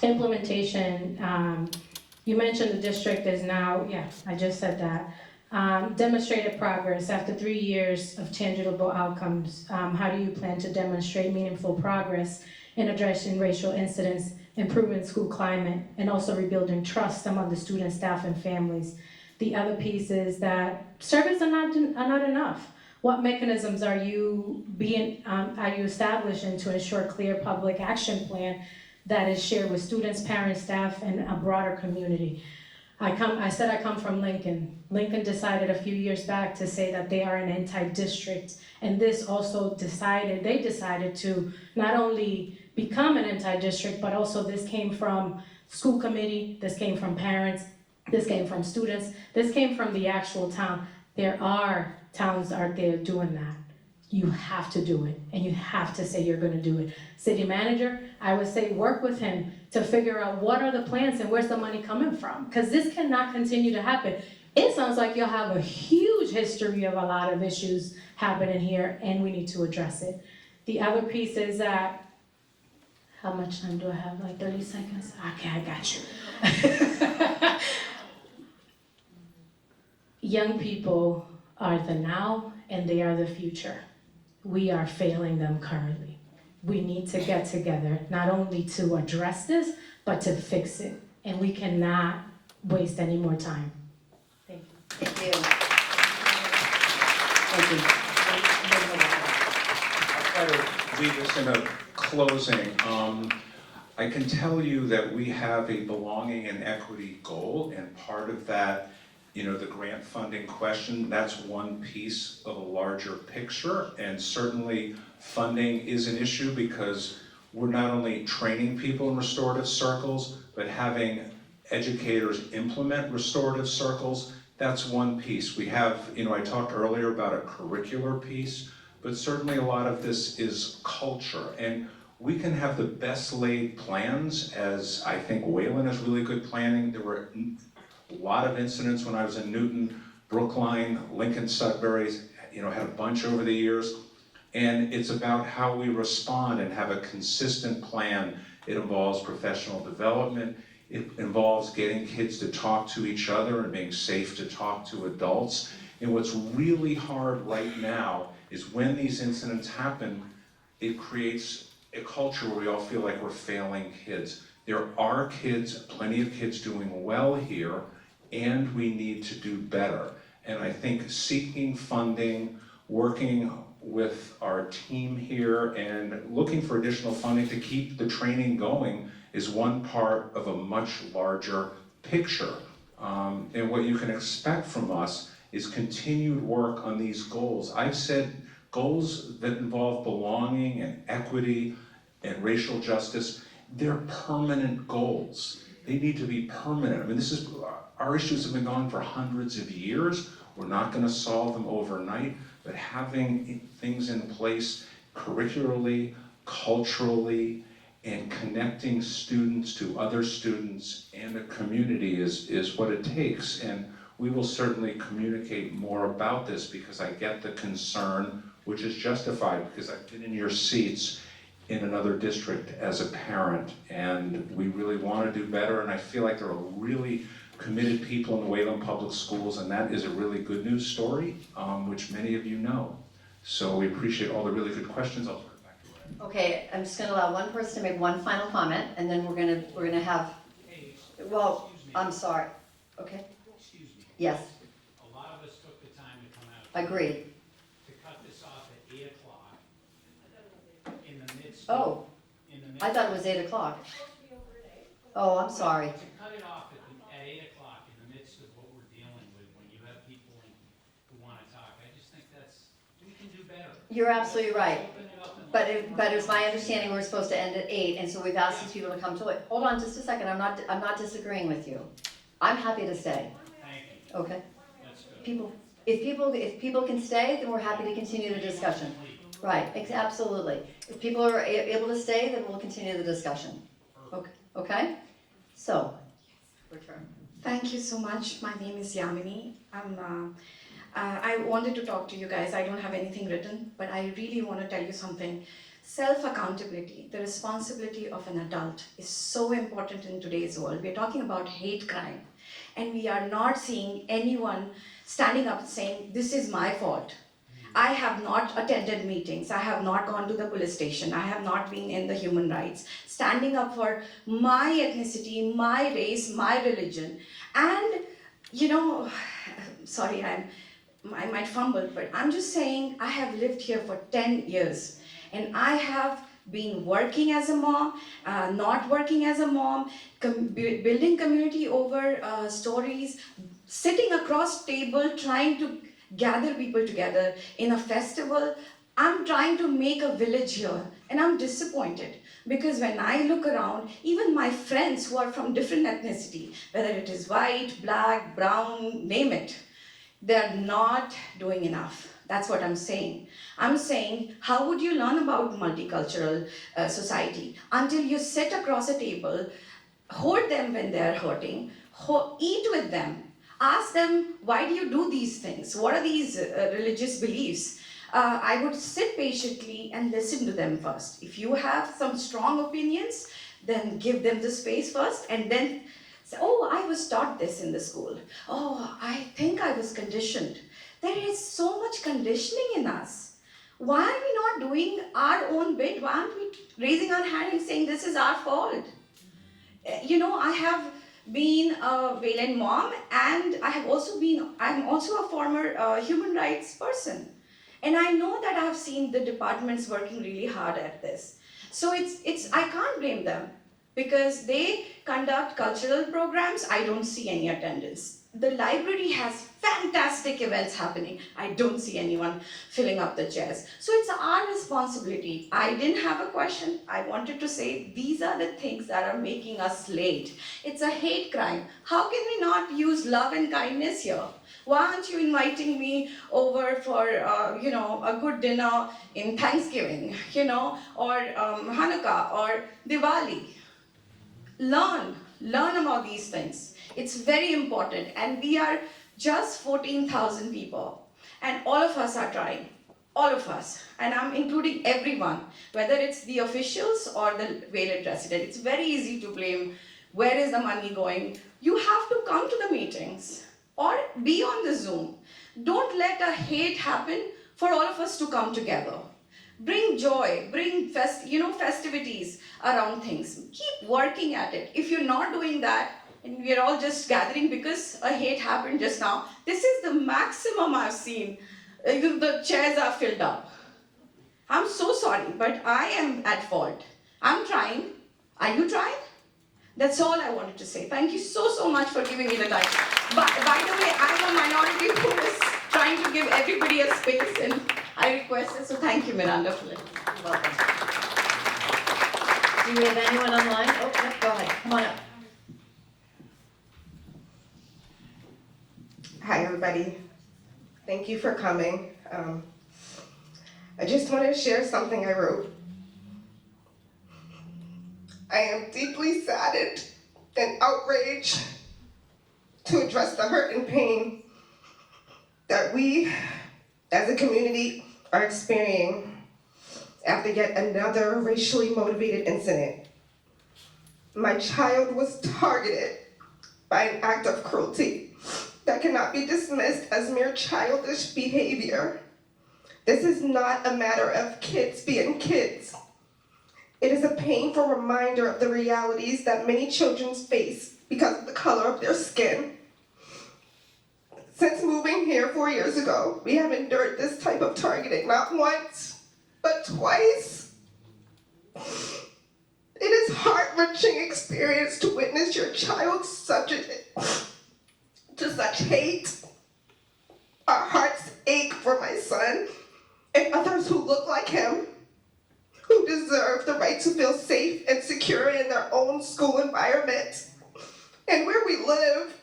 implementation. You mentioned the district is now, I just said that. Demonstrated progress after 3 years of tangible outcomes. How do you plan to demonstrate meaningful progress in addressing racial incidents, improving school climate, and also rebuilding trust among the students, staff, and families? The other piece is that surveys are not enough. What mechanisms are you establishing to ensure clear public action plan that is shared with students, parents, staff, and a broader community? I said I come from Lincoln. Lincoln decided a few years back to say that they are an anti-district, and this also they decided to not only become an anti-district, but also this came from school committee, this came from parents, this came from students, this came from the actual town. There are towns out there doing that. You have to do it, and you have to say you're gonna do it. City manager, I would say work with him to figure out what are the plans and where's the money coming from, because this cannot continue to happen. It sounds like you'll have a huge history of a lot of issues happening here, and we need to address it. The other piece is that, how much time do I have, like 30 seconds? Okay, I got you. Young people are the now, and they are the future. We are failing them currently. We need to get together, not only to address this, but to fix it. And we cannot waste any more time. Thank you. Thank you. Thank you. I'll try to lead us in a closing. I can tell you that we have a belonging and equity goal, and part of that, the grant funding question, that's one piece of a larger picture, and certainly funding is an issue because we're not only training people in restorative circles, but having educators implement restorative circles, that's one piece. We have, I talked earlier about a curricular piece, but certainly a lot of this is culture. And we can have the best laid plans, as I think Wayland has really good planning. There were a lot of incidents when I was in Newton, Brookline, Lincoln, Sudbury, had a bunch over the years. And it's about how we respond and have a consistent plan. It involves professional development. It involves getting kids to talk to each other and being safe to talk to adults. And what's really hard right now is when these incidents happen, it creates a culture where we all feel like we're failing kids. There are kids, plenty of kids doing well here, and we need to do better. And I think seeking funding, working with our team here and looking for additional funding to keep the training going is one part of a much larger picture. And what you can expect from us is continued work on these goals. I've said goals that involve belonging and equity and racial justice, they're permanent goals. They need to be permanent. I mean, our issues have been going for hundreds of years. We're not going to solve them overnight, but having things in place curricularly, culturally, and connecting students to other students and a community is what it takes. And we will certainly communicate more about this because I get the concern, which is justified because I've been in your seats in another district as a parent, and we really want to do better, and I feel like there are really committed people in the Wayland Public Schools, and that is a really good news story, which many of you know. So we appreciate all the really good questions. I'll turn it back to Ray. Okay, I'm just gonna allow one person to make one final comment, and then we're gonna have, well, I'm sorry, okay? Excuse me. Yes, A lot of us took the time to come out. agreed. To cut this off at 8 o'clock in the midst Oh, I thought it was 8 o'clock. Oh, I'm sorry. To cut it off at 8 o'clock in the midst of what we're dealing with, when you have people who want to talk, I just think we can do better. You're absolutely right. Open it up and But it was my understanding we're supposed to end at 8, and so we've asked these people to come to it. Hold on just a second, I'm not disagreeing with you. I'm happy to stay, Thank you. okay? That's good. If people can stay, then we're happy to continue the discussion. Right, absolutely. If people are able to stay, then we'll continue the discussion. Okay? So, return. Thank you so much. My name is Yamini. I wanted to talk to you guys. I don't have anything written, but I really want to tell you something. Self-accountability, the responsibility of an adult is so important in today's world. We're talking about hate crime, and we are not seeing anyone standing up saying, this is my fault. I have not attended meetings. I have not gone to the police station. I have not been in the human rights, standing up for my ethnicity, my race, my religion. And, sorry, I might fumble, but I'm just saying I have lived here for 10 years. And I have been working as a mom, not working as a mom, building community over stories, sitting across table, trying to gather people together in a festival. I'm trying to make a village here, and I'm disappointed because when I look around, even my friends who are from different ethnicity, whether it is white, black, brown, name it, they're not doing enough. That's what I'm saying. I'm saying, how would you learn about multicultural society until you sit across a table, hold them when they're hurting, eat with them, ask them, why do you do these things? What are these religious beliefs? I would sit patiently and listen to them first. If you have some strong opinions, then give them the space first, and then say, oh, I was taught this in the school. Oh, I think I was conditioned. There is so much conditioning in us. Why are we not doing our own bit? Why aren't we raising our hand and saying this is our fault? I have been a Wayland mom, and I'm also a former human rights person. And I know that I've seen the departments working really hard at this. So I can't blame them because they conduct cultural programs. I don't see any attendance. The library has fantastic events happening. I don't see anyone filling up the chairs. So it's our responsibility. I didn't have a question. I wanted to say these are the things that are making us late. It's a hate crime. How can we not use love and kindness here? Why aren't you inviting me over for, a good dinner in Thanksgiving, or Hanukkah or Diwali? Learn about these things. It's very important, and we are just 14,000 people, and all of us are trying. All of us, and I'm including everyone, whether it's the officials or the Wayland resident. It's very easy to blame. Where is the money going? You have to come to the meetings or be on the Zoom. Don't let a hate happen for all of us to come together. Bring joy, bring festivities around things. Keep working at it. If you're not doing that, and we're all just gathering because a hate happened just now, this is the maximum I've seen. The chairs are filled up. I'm so sorry, but I am at fault. I'm trying. Are you trying? That's all I wanted to say. Thank you so much for giving me the time. By the way, I'm a minority who is trying to give everybody a space, and I request it. So thank you, Miranda, for it. You're welcome. Do we have anyone online? Oh, yep, go ahead, come on up. Hi, everybody. Thank you for coming. I just want to share something I wrote. I am deeply saddened and outraged to address the hurt and pain that we as a community are experiencing after yet another racially motivated incident. My child was targeted by an act of cruelty that cannot be dismissed as mere childish behavior. This is not a matter of kids being kids. It is a painful reminder of the realities that many children face because of the color of their skin. Since moving here 4 years ago, we have endured this type of targeting not once, but twice. It is a heart-wrenching experience to witness your child subject to such hate. Our hearts ache for my son and others who look like him, who deserve the right to feel safe and secure in their own school environment and where we live.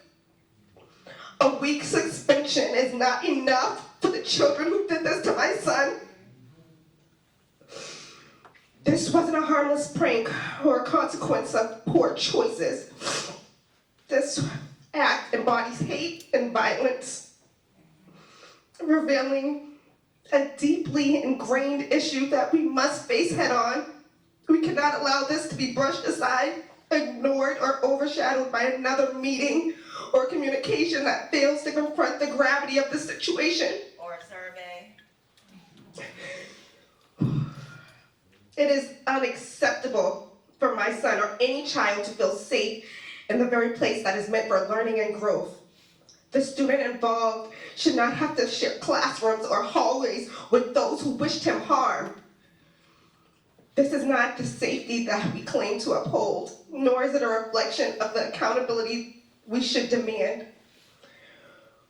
A week's suspension is not enough for the children who did this to my son. This wasn't a harmless prank or a consequence of poor choices. This act embodies hate and violence, revealing a deeply ingrained issue that we must face head on. We cannot allow this to be brushed aside, ignored, or overshadowed by another meeting or communication that fails to confront the gravity of the situation. Or a survey. It is unacceptable for my son or any child to feel safe in the very place that is meant for learning and growth. The student involved should not have to share classrooms or hallways with those who wished him harm. This is not the safety that we claim to uphold, nor is it a reflection of the accountability we should demand.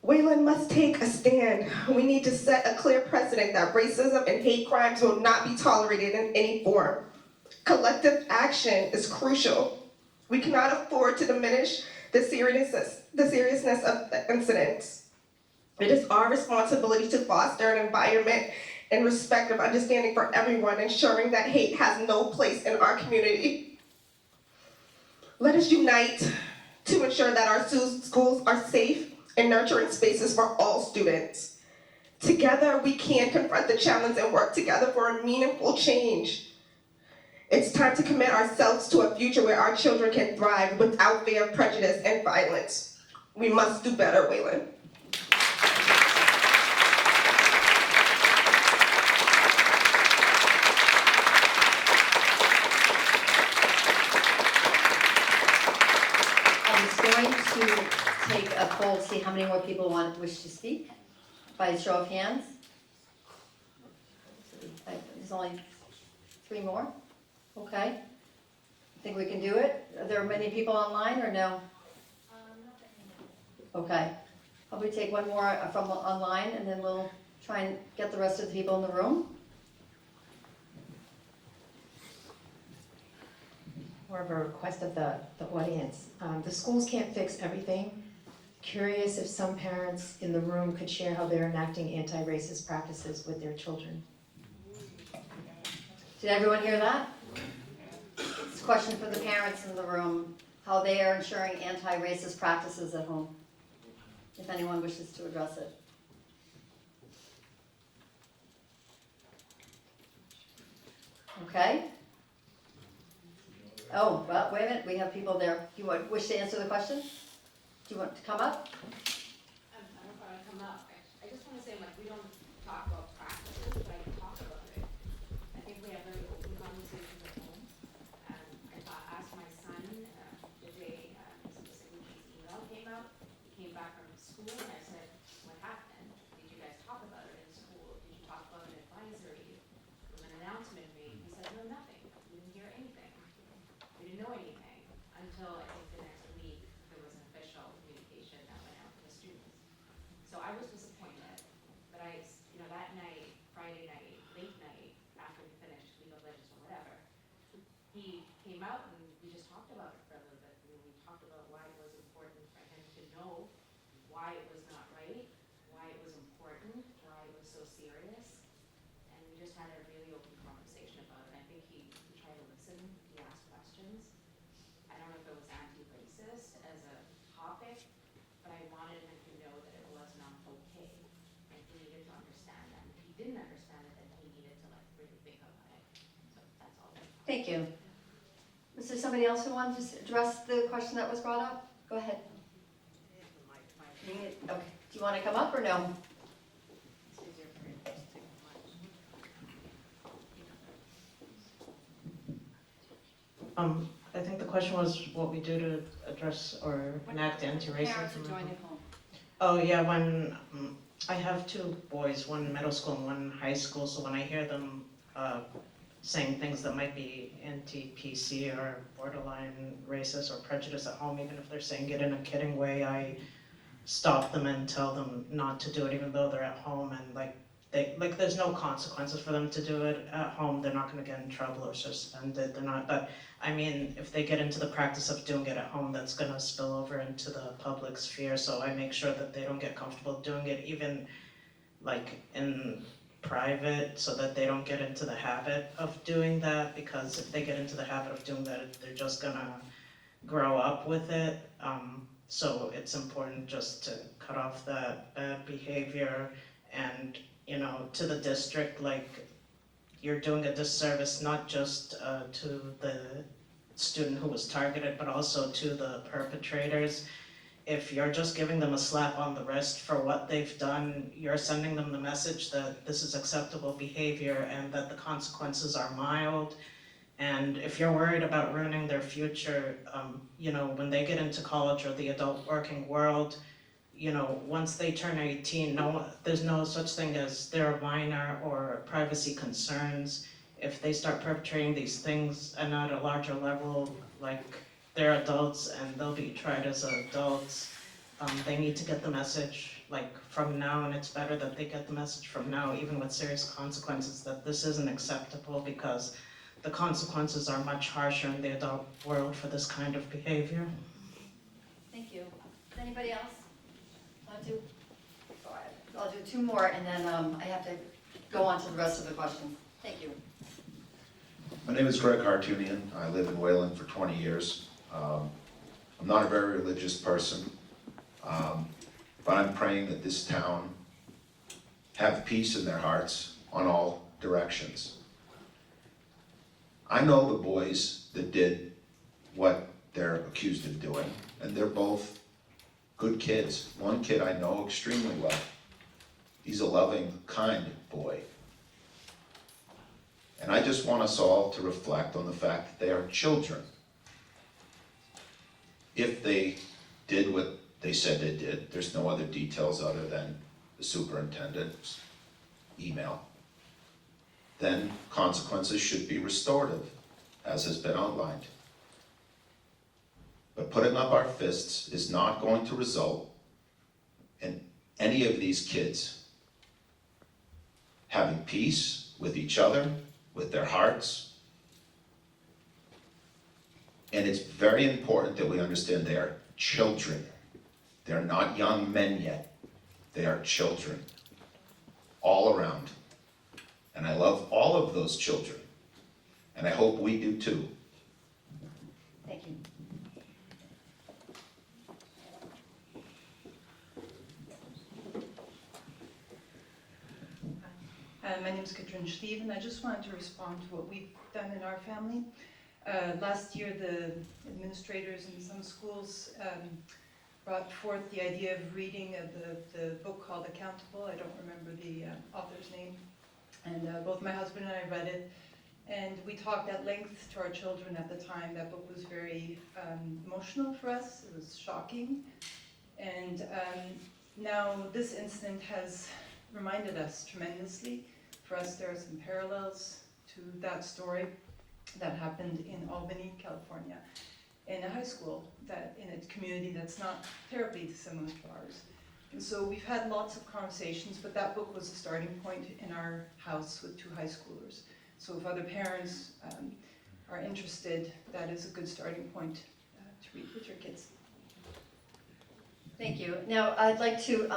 Wayland must take a stand. We need to set a clear precedent that racism and hate crimes will not be tolerated in any form. Collective action is crucial. We cannot afford to diminish the seriousness of the incidents. It is our responsibility to foster an environment and respect of understanding for everyone, ensuring that hate has no place in our community. Let us unite to ensure that our schools are safe and nurturing spaces for all students. Together, we can confront the challenge and work together for a meaningful change. It's time to commit ourselves to a future where our children can thrive without fear of prejudice and violence. We must do better, Wayland. I was going to take a poll, see how many more people wish to speak, by show of hands. There's only 3 more. Okay. Think we can do it? Are there many people online or no? Okay. How about we take one more from online, and then we'll try and get the rest of the people in the room? More of a request of the audience. The schools can't fix everything. Curious if some parents in the room could share how they're enacting anti-racist practices with their children. Did everyone hear that? It's a question for the parents in the room, how they are ensuring anti-racist practices at home, if anyone wishes to address it. Okay. Oh, well, wait a minute, we have people there. Do you wish to answer the question? Do you want to come up? I don't know if I want to come up. I just want to say, like, we don't talk about practices, but I talk about it. I think we have very open conversations at home. I asked my son the day specifically his email came out. He came back from school and I said, what happened? Did you guys talk about it in school? Did you talk about an advisory? Was an announcement made? He said, no, nothing. We didn't hear anything. We didn't know anything until I think the next week there was an official communication that went out to the students. So I was disappointed, but that night, Friday night, late night, after we finished League of Legends or whatever, he came out and we just talked about it for a little bit. We talked about why it was important for him to know why it was not right, why it was important, why it was so serious. And we just had a really open conversation about it. I think he tried to listen, he asked questions. I don't know if it was anti-racist as a topic, but I wanted him to know that it was not okay. And he needed to understand that. If he didn't understand it, then he needed to really think about it. So that's all. Thank you. Is there somebody else who wanted to address the question that was brought up? Go ahead. Okay. Do you want to come up or no? I think the question was what we do to address or enact anti-racism. Parents are joining home. Oh, yeah, when, I have two boys, one middle school and one high school, so when I hear them saying things that might be anti-PC or borderline racist or prejudice at home, even if they're saying it in a kidding way, I stop them and tell them not to do it, even though they're at home, and there's no consequences for them to do it at home. They're not gonna get in trouble or suspended, they're not, but I mean, if they get into the practice of doing it at home, that's gonna spill over into the public sphere, so I make sure that they don't get comfortable doing it, even like in private, so that they don't get into the habit of doing that, because if they get into the habit of doing that, they're just gonna grow up with it. So it's important just to cut off that bad behavior, and to the district, like, you're doing a disservice not just to the student who was targeted, but also to the perpetrators. If you're just giving them a slap on the wrist for what they've done, you're sending them the message that this is acceptable behavior and that the consequences are mild. And if you're worried about ruining their future, when they get into college or the adult working world, once they turn 18, there's no such thing as they're a minor or privacy concerns. If they start perpetrating these things and at a larger level, like they're adults and they'll be tried as adults, they need to get the message from now, and it's better that they get the message from now, even with serious consequences, that this isn't acceptable, because the consequences are much harsher in the adult world for this kind of behavior. Thank you. Anybody else? I'll do two more, and then I have to go on to the rest of the questions. Thank you. My name is Greg Hartunian. I live in Wayland for 20 years. I'm not a very religious person, but I'm praying that this town have peace in their hearts on all directions. I know the boys that did what they're accused of doing, and they're both good kids. One kid I know extremely well. He's a loving, kind boy. And I just want us all to reflect on the fact that they are children. If they did what they said they did, there's no other details other than the superintendent's email, then consequences should be restorative, as has been outlined. But putting up our fists is not going to result in any of these kids having peace with each other, with their hearts. And it's very important that we understand they are children. They're not young men yet. They are children, all around. And I love all of those children. And I hope we do too. Thank you. My name is Katrin Schlieve, and I just wanted to respond to what we've done in our family. Last year, the administrators in some schools brought forth the idea of reading the book called Accountable. I don't remember the author's name. And both my husband and I read it. And we talked at length to our children at the time. That book was very emotional for us. It was shocking. And now this incident has reminded us tremendously. For us, there are some parallels to that story that happened in Albany, California, in a high school, that in a community that's not terribly dissimilar to ours. And so we've had lots of conversations, but that book was a starting point in our house with 2 high schoolers. So if other parents are interested, that is a good starting point to read with your kids. Thank you. Now, I'd like to,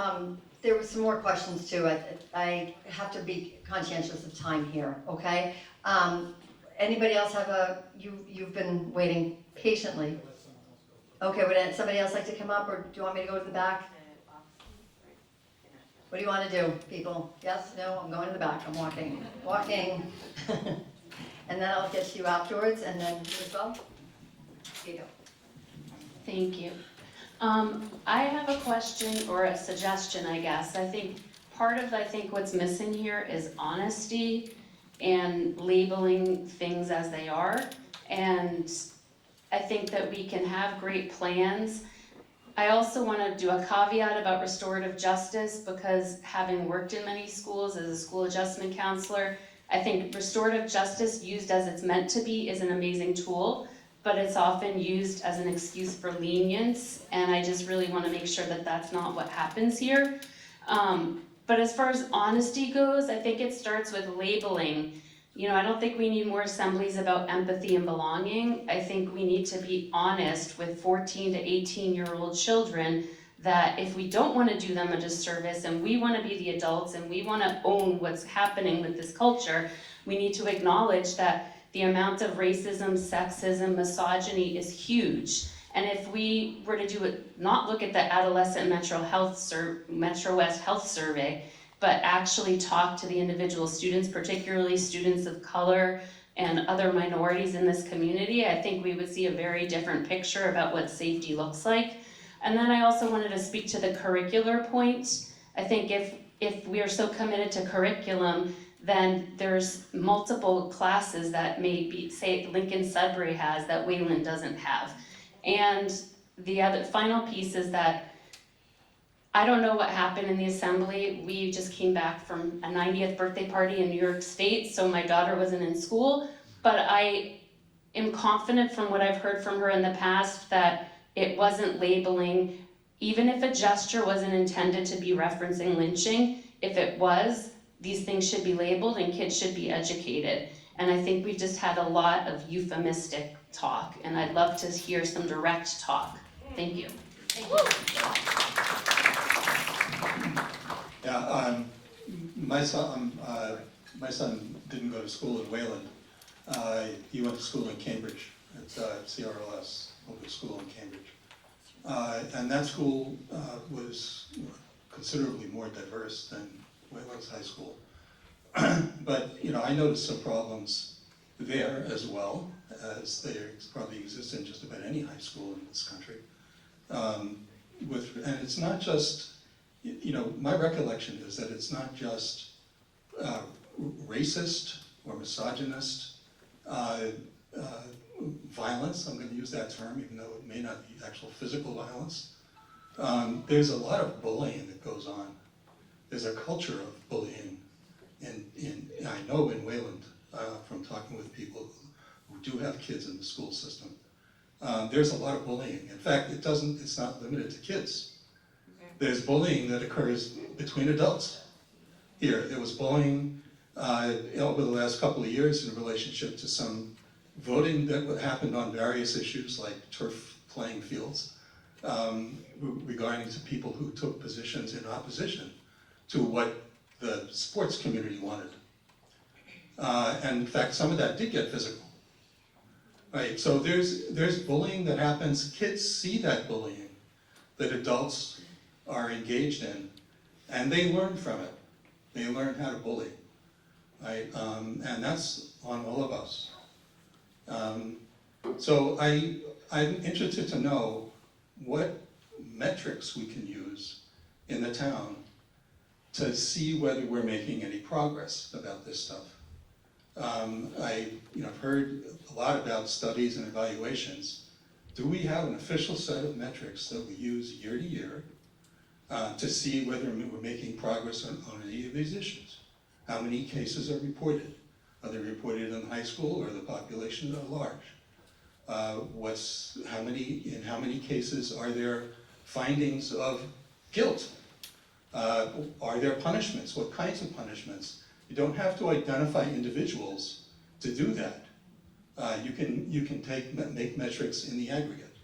there were some more questions too. I have to be conscientious of time here, okay? Anybody else have you've been waiting patiently. Okay, would somebody else like to come up, or do you want me to go to the back? What do you want to do, people? Yes, no, I'm going to the back, I'm walking. And then I'll get to you afterwards, and then you as well. Here you go. Thank you. I have a question or a suggestion, I guess. I think part of what's missing here is honesty and labeling things as they are. And I think that we can have great plans. I also want to do a caveat about restorative justice, because having worked in many schools as a school adjustment counselor, I think restorative justice used as it's meant to be is an amazing tool, but it's often used as an excuse for lenience, and I just really want to make sure that that's not what happens here. But as far as honesty goes, I think it starts with labeling. You know, I don't think we need more assemblies about empathy and belonging. I think we need to be honest with 14 to 18-year-old children that if we don't want to do them a disservice and we want to be the adults and we want to own what's happening with this culture, we need to acknowledge that the amount of racism, sexism, misogyny is huge. And if we were to do it, not look at the adolescent Metro West Health Survey, but actually talk to the individual students, particularly students of color and other minorities in this community, I think we would see a very different picture about what safety looks like. And then I also wanted to speak to the curricular point. I think if we are so committed to curriculum, then there's multiple classes that maybe, say, Lincoln Sudbury has that Wayland doesn't have. And the other final piece is that I don't know what happened in the assembly. We just came back from a 90th birthday party in New York State, so my daughter wasn't in school, but I am confident from what I've heard from her in the past that it wasn't labeling, even if a gesture wasn't intended to be referencing lynching, if it was, these things should be labeled and kids should be educated. And I think we've just had a lot of euphemistic talk, and I'd love to hear some direct talk. Thank you. Thank you. Yeah, my son didn't go to school in Wayland. He went to school in Cambridge at CRLS, local school in Cambridge. And that school was considerably more diverse than Wayland's high school. But, you know, I noticed some problems there as well, as they probably exist in just about any high school in this country. And it's not just, you know, my recollection is that it's not just racist or misogynist violence, I'm going to use that term, even though it may not be actual physical violence. There's a lot of bullying that goes on. There's a culture of bullying, I know in Wayland, from talking with people who do have kids in the school system. There's a lot of bullying. In fact, it's not limited to kids. There's bullying that occurs between adults. Here, there was bullying over the last couple of years in relationship to some voting that happened on various issues like turf playing fields, regarding to people who took positions in opposition to what the sports community wanted. And in fact, some of that did get physical. Right, so there's bullying that happens. Kids see that bullying that adults are engaged in, and they learn from it. They learn how to bully, right? And that's on all of us. So I'm interested to know what metrics we can use in the town to see whether we're making any progress about this stuff. I've heard a lot about studies and evaluations. Do we have an official set of metrics that we use year to year to see whether we're making progress on any of these issues? How many cases are reported? Are they reported in high school or the population at large? In how many cases are there findings of guilt? Are there punishments? What kinds of punishments? You don't have to identify individuals to do that. You can make metrics in the aggregate.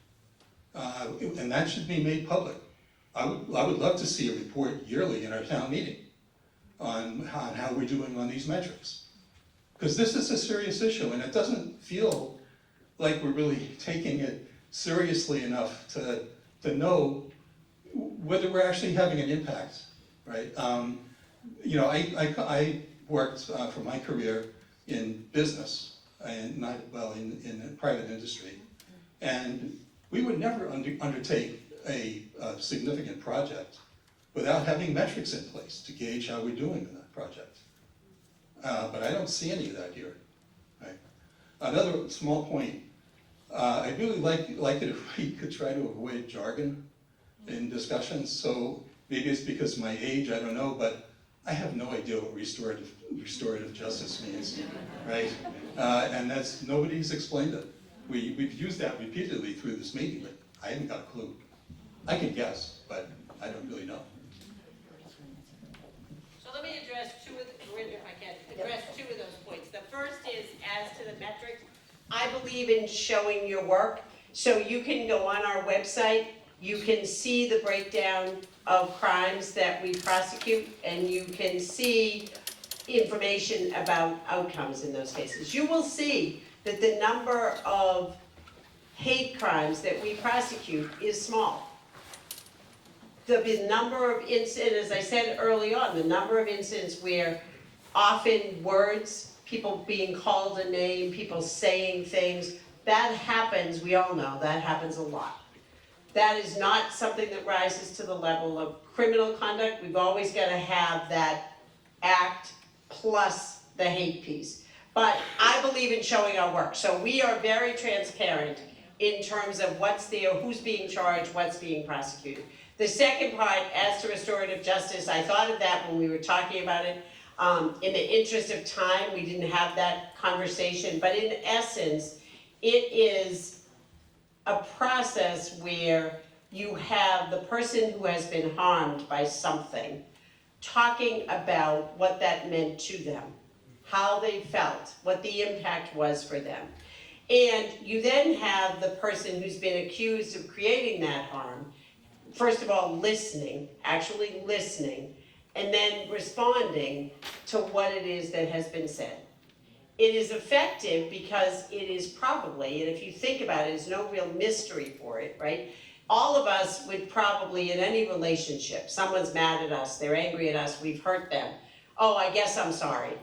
And that should be made public. I would love to see a report yearly in our town meeting on how we're doing on these metrics. Because this is a serious issue, and it doesn't feel like we're really taking it seriously enough to know whether we're actually having an impact, right? I worked for my career in business and in private industry, and we would never undertake a significant project without having metrics in place to gauge how we're doing in that project. But I don't see any of that here. Right? Another small point, I'd really like it if we could try to avoid jargon in discussions. So maybe it's because of my age, I don't know, but I have no idea what restorative justice means, right? And nobody's explained it. We've used that repeatedly through this meeting, but I haven't got a clue. I can guess, but I don't really know. So let me address two of those points. The first is, as to the metrics, I believe in showing your work. So you can go on our website, you can see the breakdown of crimes that we prosecute, and you can see information about outcomes in those cases. You will see that the number of hate crimes that we prosecute is small. The number of incidents, as I said early on, the number of incidents where often words, people being called a name, people saying things, that happens, we all know, that happens a lot. That is not something that rises to the level of criminal conduct. We've always got to have that act plus the hate piece. But I believe in showing our work. So we are very transparent in terms of what's there, who's being charged, what's being prosecuted. The second part, as to restorative justice, I thought of that when we were talking about it. In the interest of time, we didn't have that conversation. But in essence, it is a process where you have the person who has been harmed by something talking about what that meant to them, how they felt, what the impact was for them. And you then have the person who's been accused of creating that harm, first of all, listening, actually listening, and then responding to what it is that has been said. It is effective because it is probably, and if you think about it, there's no real mystery for it, right? All of us would probably, in any relationship, someone's mad at us, they're angry at us, we've hurt them. Oh, I guess I'm sorry.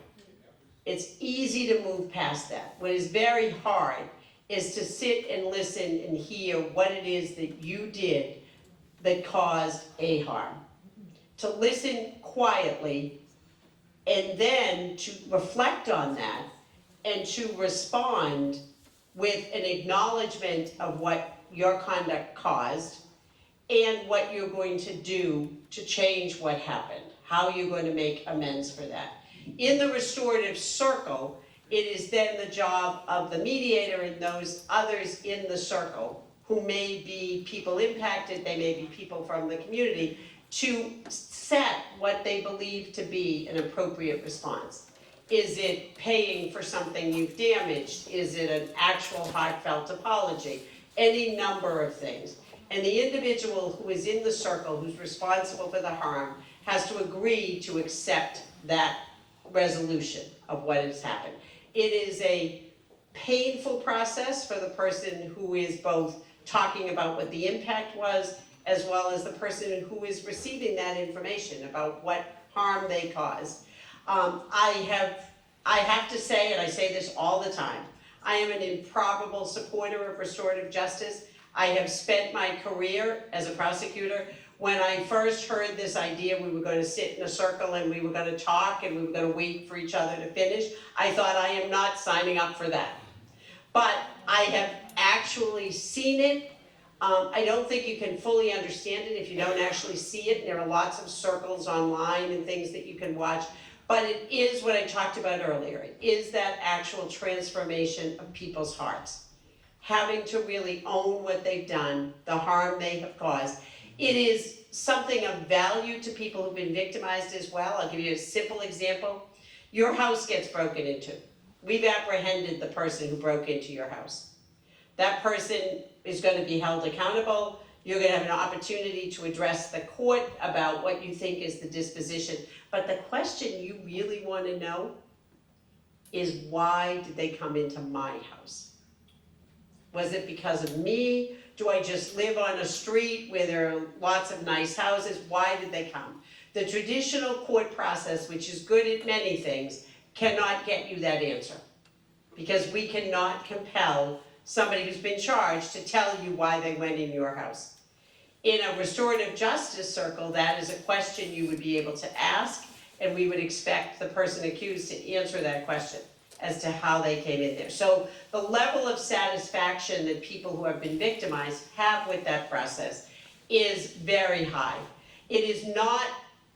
It's easy to move past that. What is very hard is to sit and listen and hear what it is that you did that caused a harm. To listen quietly and then to reflect on that and to respond with an acknowledgement of what your conduct caused and what you're going to do to change what happened, how you're going to make amends for that. In the restorative circle, it is then the job of the mediator and those others in the circle who may be people impacted, they may be people from the community, to set what they believe to be an appropriate response. Is it paying for something you've damaged? Is it an actual heartfelt apology? Any number of things. And the individual who is in the circle, who's responsible for the harm, has to agree to accept that resolution of what has happened. It is a painful process for the person who is both talking about what the impact was, as well as the person who is receiving that information about what harm they caused. I have to say, and I say this all the time, I am an improbable supporter of restorative justice. I have spent my career as a prosecutor. When I first heard this idea, we were going to sit in a circle and we were going to talk and we were going to wait for each other to finish, I thought, I am not signing up for that. But I have actually seen it. I don't think you can fully understand it if you don't actually see it. There are lots of circles online and things that you can watch. But it is what I talked about earlier. It is that actual transformation of people's hearts. Having to really own what they've done, the harm they have caused. It is something of value to people who've been victimized as well. I'll give you a simple example. Your house gets broken into. We've apprehended the person who broke into your house. That person is going to be held accountable. You're going to have an opportunity to address the court about what you think is the disposition. But the question you really want to know is, why did they come into my house? Was it because of me? Do I just live on a street where there are lots of nice houses? Why did they come? The traditional court process, which is good at many things, cannot get you that answer. Because we cannot compel somebody who's been charged to tell you why they went in your house. In a restorative justice circle, that is a question you would be able to ask, and we would expect the person accused to answer that question as to how they came in there. So the level of satisfaction that people who have been victimized have with that process is very high. It is not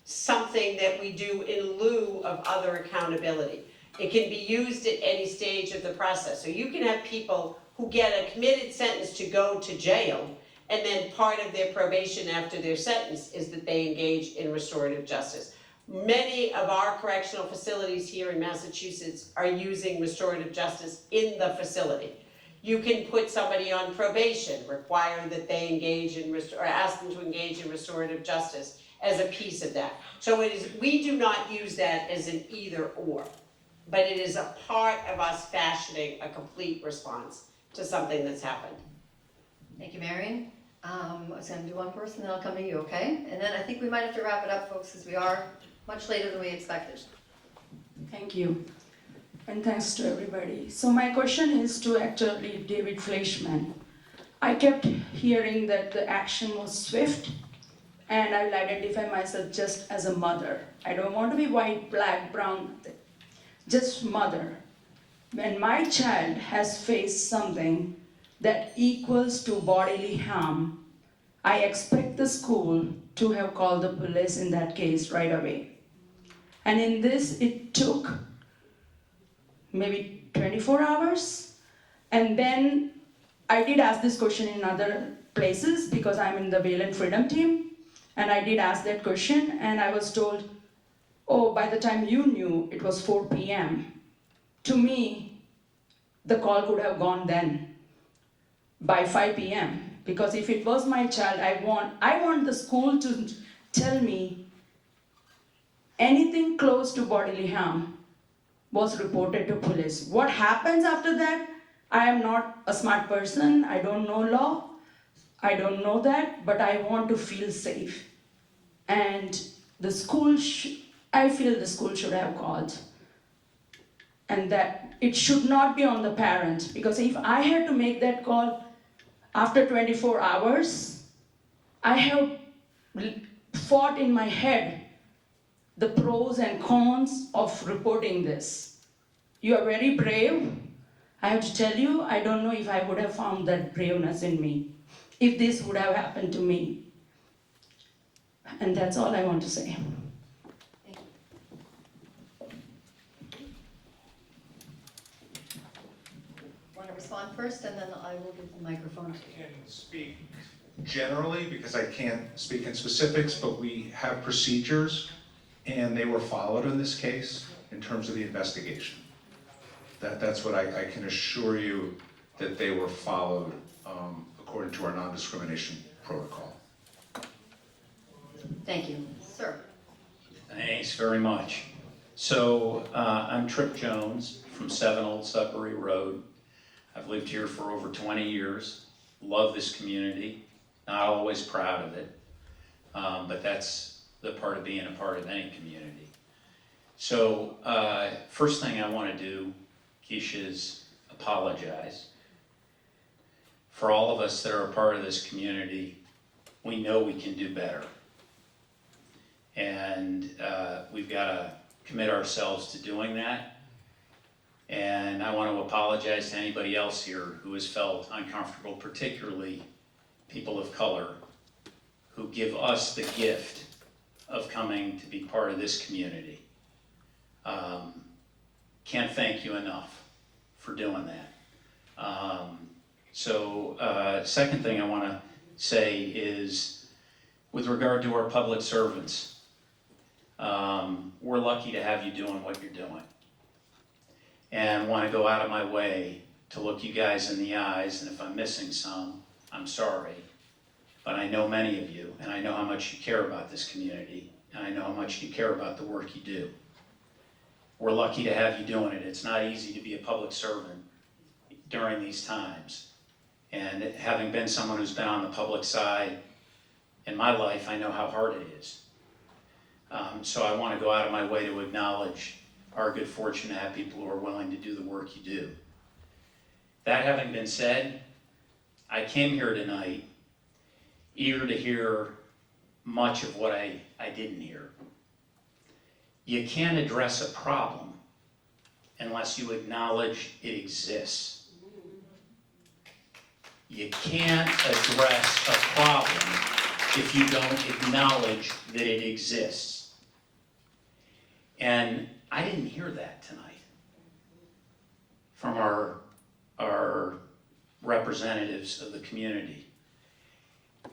something that we do in lieu of other accountability. It can be used at any stage of the process. So you can have people who get a committed sentence to go to jail, and then part of their probation after their sentence is that they engage in restorative justice. Many of our correctional facilities here in Massachusetts are using restorative justice in the facility. You can put somebody on probation, require that they engage in, or ask them to engage in restorative justice as a piece of that. So it is, we do not use that as an either or, but it is a part of us fashioning a complete response to something that's happened. Thank you, Marion. I was going to do one person, then I'll come to you, okay? And then I think we might have to wrap it up, folks, because we are much later than we expected. Thank you. And thanks to everybody. So my question is to actually David Fleischman. I kept hearing that the action was swift, and I will identify myself just as a mother. I don't want to be white, black, brown, just mother. When my child has faced something that equals to bodily harm, I expect the school to have called the police in that case right away. And in this, it took maybe 24 hours. And then I did ask this question in other places because I'm in the Wayland Freedom Team. And I did ask that question, and I was told, oh, by the time you knew, it was 4 p.m. To me, the call could have gone then, by 5 p.m. Because if it was my child, I want the school to tell me anything close to bodily harm was reported to police. What happens after that? I am not a smart person. I don't know law. I don't know that, but I want to feel safe. And the school, I feel the school should have called. And that it should not be on the parent, because if I had to make that call after 24 hours, I have fought in my head the pros and cons of reporting this. You are very brave. I have to tell you, I don't know if I would have found that braveness in me if this would have happened to me. And that's all I want to say. Thank you. Want to respond first, and then I will give the microphone to you. Can speak generally, because I can't speak in specifics, but we have procedures, and they were followed in this case in terms of the investigation. That's what I can assure you, that they were followed according to our non-discrimination protocol. Thank you. Sir? Thanks very much. So, I'm Trip Jones from 7 Old Sudbury Road. I've lived here for over 20 years, love this community, not always proud of it, but that's the part of being a part of any community. So, first thing I want to do, Keisha, is apologize. For all of us that are a part of this community, we know we can do better. And we've got to commit ourselves to doing that. And I want to apologize to anybody else here who has felt uncomfortable, particularly people of color who give us the gift of coming to be part of this community. Can't thank you enough for doing that. Second thing I want to say is, with regard to our public servants, we're lucky to have you doing what you're doing. And want to go out of my way to look you guys in the eyes, and if I'm missing some, I'm sorry. But I know many of you, and I know how much you care about this community, and I know how much you care about the work you do. We're lucky to have you doing it. It's not easy to be a public servant during these times. And having been someone who's been on the public side in my life, I know how hard it is. So I want to go out of my way to acknowledge our good fortune to have people who are willing to do the work you do. That having been said, I came here tonight eager to hear much of what I didn't hear. You can't address a problem unless you acknowledge it exists. You can't address a problem if you don't acknowledge that it exists. And I didn't hear that tonight from our representatives of the community.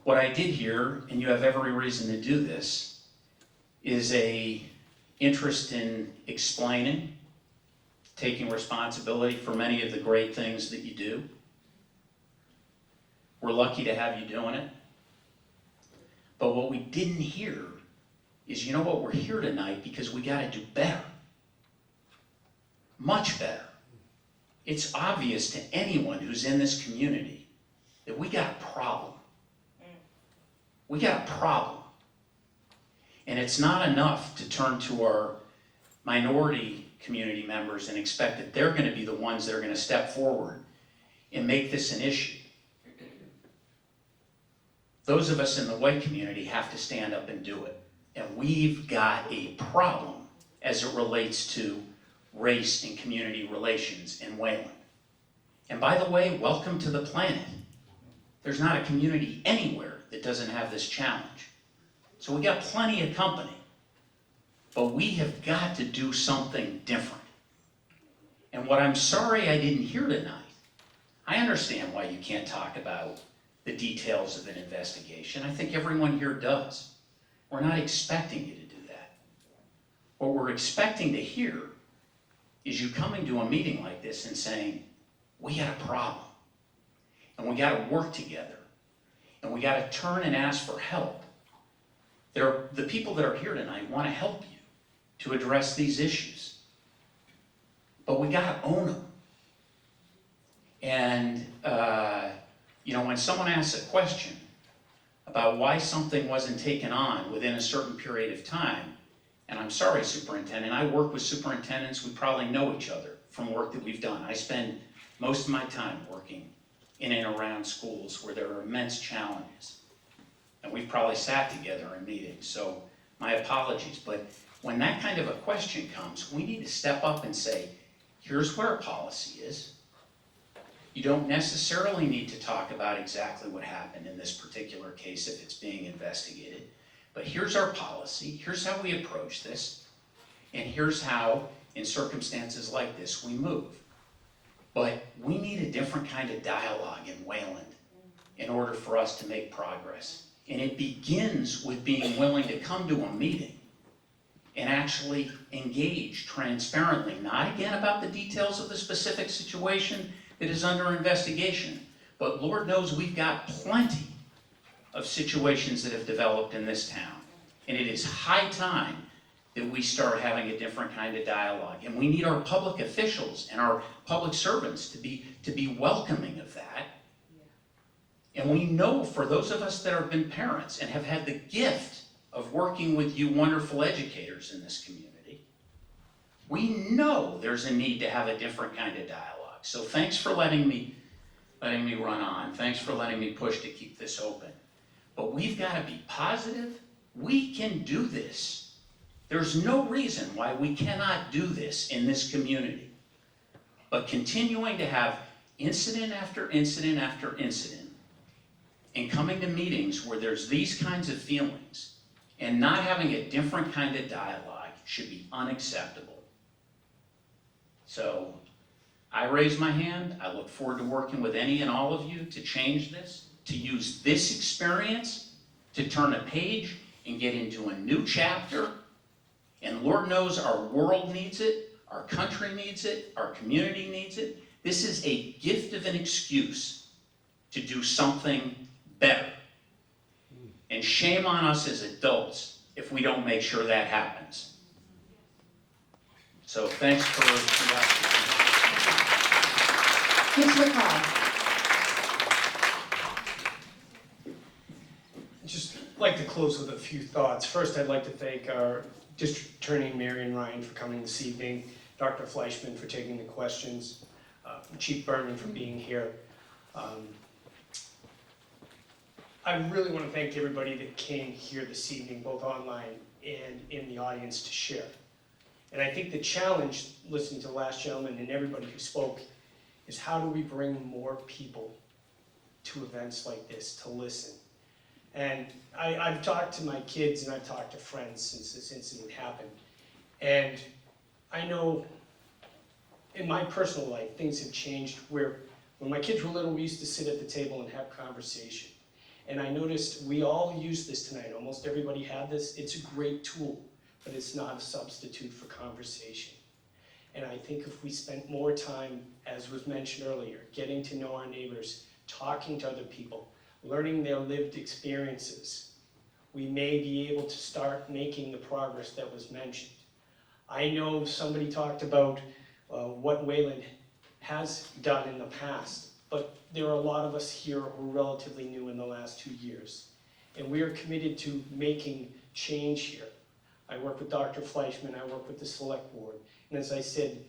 What I did hear, and you have every reason to do this, is a interest in explaining, taking responsibility for many of the great things that you do. We're lucky to have you doing it. But what we didn't hear is, you know what, we're here tonight because we got to do better. Much better. It's obvious to anyone who's in this community that we got a problem. We got a problem. And it's not enough to turn to our minority community members and expect that they're going to be the ones that are going to step forward and make this an issue. Those of us in the white community have to stand up and do it. And we've got a problem as it relates to race and community relations in Wayland. And by the way, welcome to the planet. There's not a community anywhere that doesn't have this challenge. So we got plenty of company. But we have got to do something different. And what I'm sorry I didn't hear tonight, I understand why you can't talk about the details of an investigation. I think everyone here does. We're not expecting you to do that. What we're expecting to hear is you coming to a meeting like this and saying, we got a problem, and we got to work together, and we got to turn and ask for help. The people that are here tonight want to help you to address these issues, but we got to own them. And when someone asks a question about why something wasn't taken on within a certain period of time, and I'm sorry, superintendent, I work with superintendents, we probably know each other from work that we've done. I spend most of my time working in and around schools where there are immense challenges. And we've probably sat together in meetings, so my apologies. But when that kind of a question comes, we need to step up and say, here's what our policy is. You don't necessarily need to talk about exactly what happened in this particular case if it's being investigated. But here's our policy, here's how we approach this, and here's how, in circumstances like this, we move. But we need a different kind of dialogue in Wayland in order for us to make progress. And it begins with being willing to come to a meeting and actually engage transparently, not again about the details of the specific situation that is under investigation, but Lord knows we've got plenty of situations that have developed in this town. And it is high time that we start having a different kind of dialogue. And we need our public officials and our public servants to be welcoming of that. And we know for those of us that have been parents and have had the gift of working with you wonderful educators in this community, we know there's a need to have a different kind of dialogue. So thanks for letting me run on. Thanks for letting me push to keep this open. But we've got to be positive. We can do this. There's no reason why we cannot do this in this community. But continuing to have incident after incident after incident and coming to meetings where there's these kinds of feelings and not having a different kind of dialogue should be unacceptable. So I raise my hand. I look forward to working with any and all of you to change this, to use this experience to turn a page and get into a new chapter. And Lord knows our world needs it, our country needs it, our community needs it. This is a gift of an excuse to do something better. And shame on us as adults if we don't make sure that happens. So thanks for the opportunity. Ms. McCall. Just like to close with a few thoughts. First, I'd like to thank our District Attorney Marion Ryan for coming this evening, Dr. Fleischman for taking the questions, Chief Berman for being here. I really want to thank everybody that came here this evening, both online and in the audience, to share. And I think the challenge, listening to the last gentleman and everybody who spoke, is how do we bring more people to events like this to listen? And I've talked to my kids and I've talked to friends since this incident happened. And I know in my personal life, things have changed where when my kids were little, we used to sit at the table and have conversation. And I noticed we all use this tonight. Almost everybody had this. It's a great tool, but it's not a substitute for conversation. And I think if we spent more time, as was mentioned earlier, getting to know our neighbors, talking to other people, learning their lived experiences, we may be able to start making the progress that was mentioned. I know somebody talked about what Wayland has done in the past, but there are a lot of us here who are relatively new in the last 2 years. And we are committed to making change here. I work with Dr. Fleischman, I work with the Select Board. And as I said,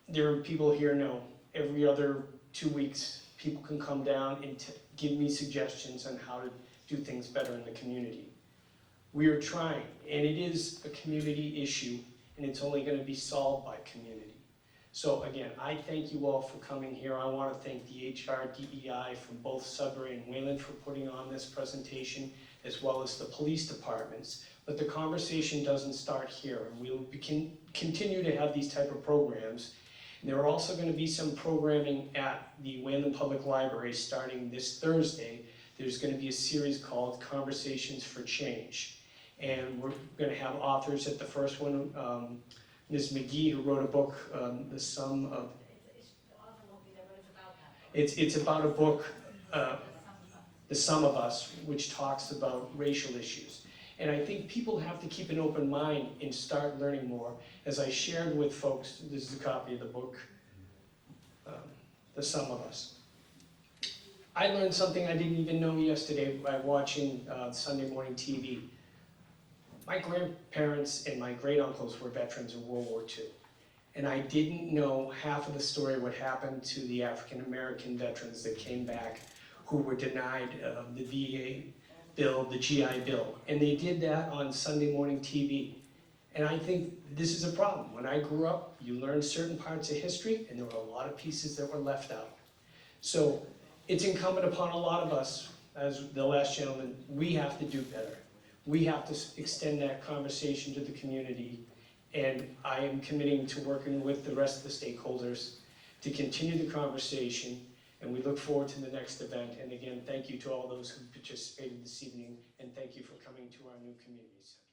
there are people here now, every other 2 weeks, people can come down and give me suggestions on how to do things better in the community. We are trying, and it is a community issue, and it's only going to be solved by community. So again, I thank you all for coming here. I want to thank the HR, DEI from both Sudbury and Wayland for putting on this presentation, as well as the police departments. But the conversation doesn't start here, and we'll continue to have these type of programs. And there are also going to be some programming at the Wayland Public Library starting this Thursday. There's going to be a series called Conversations for Change. And we're going to have authors at the first one, Ms. McGee, who wrote a book, The Sum of... It's about a book, The Sum of Us, which talks about racial issues. And I think people have to keep an open mind and start learning more. As I shared with folks, this is a copy of the book, The Sum of Us. I learned something I didn't even know yesterday by watching Sunday morning TV. My grandparents and my great-uncles were veterans of World War II. And I didn't know half of the story of what happened to the African-American veterans that came back who were denied the VA bill, the GI Bill. And they did that on Sunday morning TV. And I think this is a problem. When I grew up, you learned certain parts of history, and there were a lot of pieces that were left out. So it's incumbent upon a lot of us, as the last gentleman, we have to do better. We have to extend that conversation to the community, and I am committing to working with the rest of the stakeholders to continue the conversation. And we look forward to the next event. And again, thank you to all those who participated this evening, and thank you for coming to our new community center.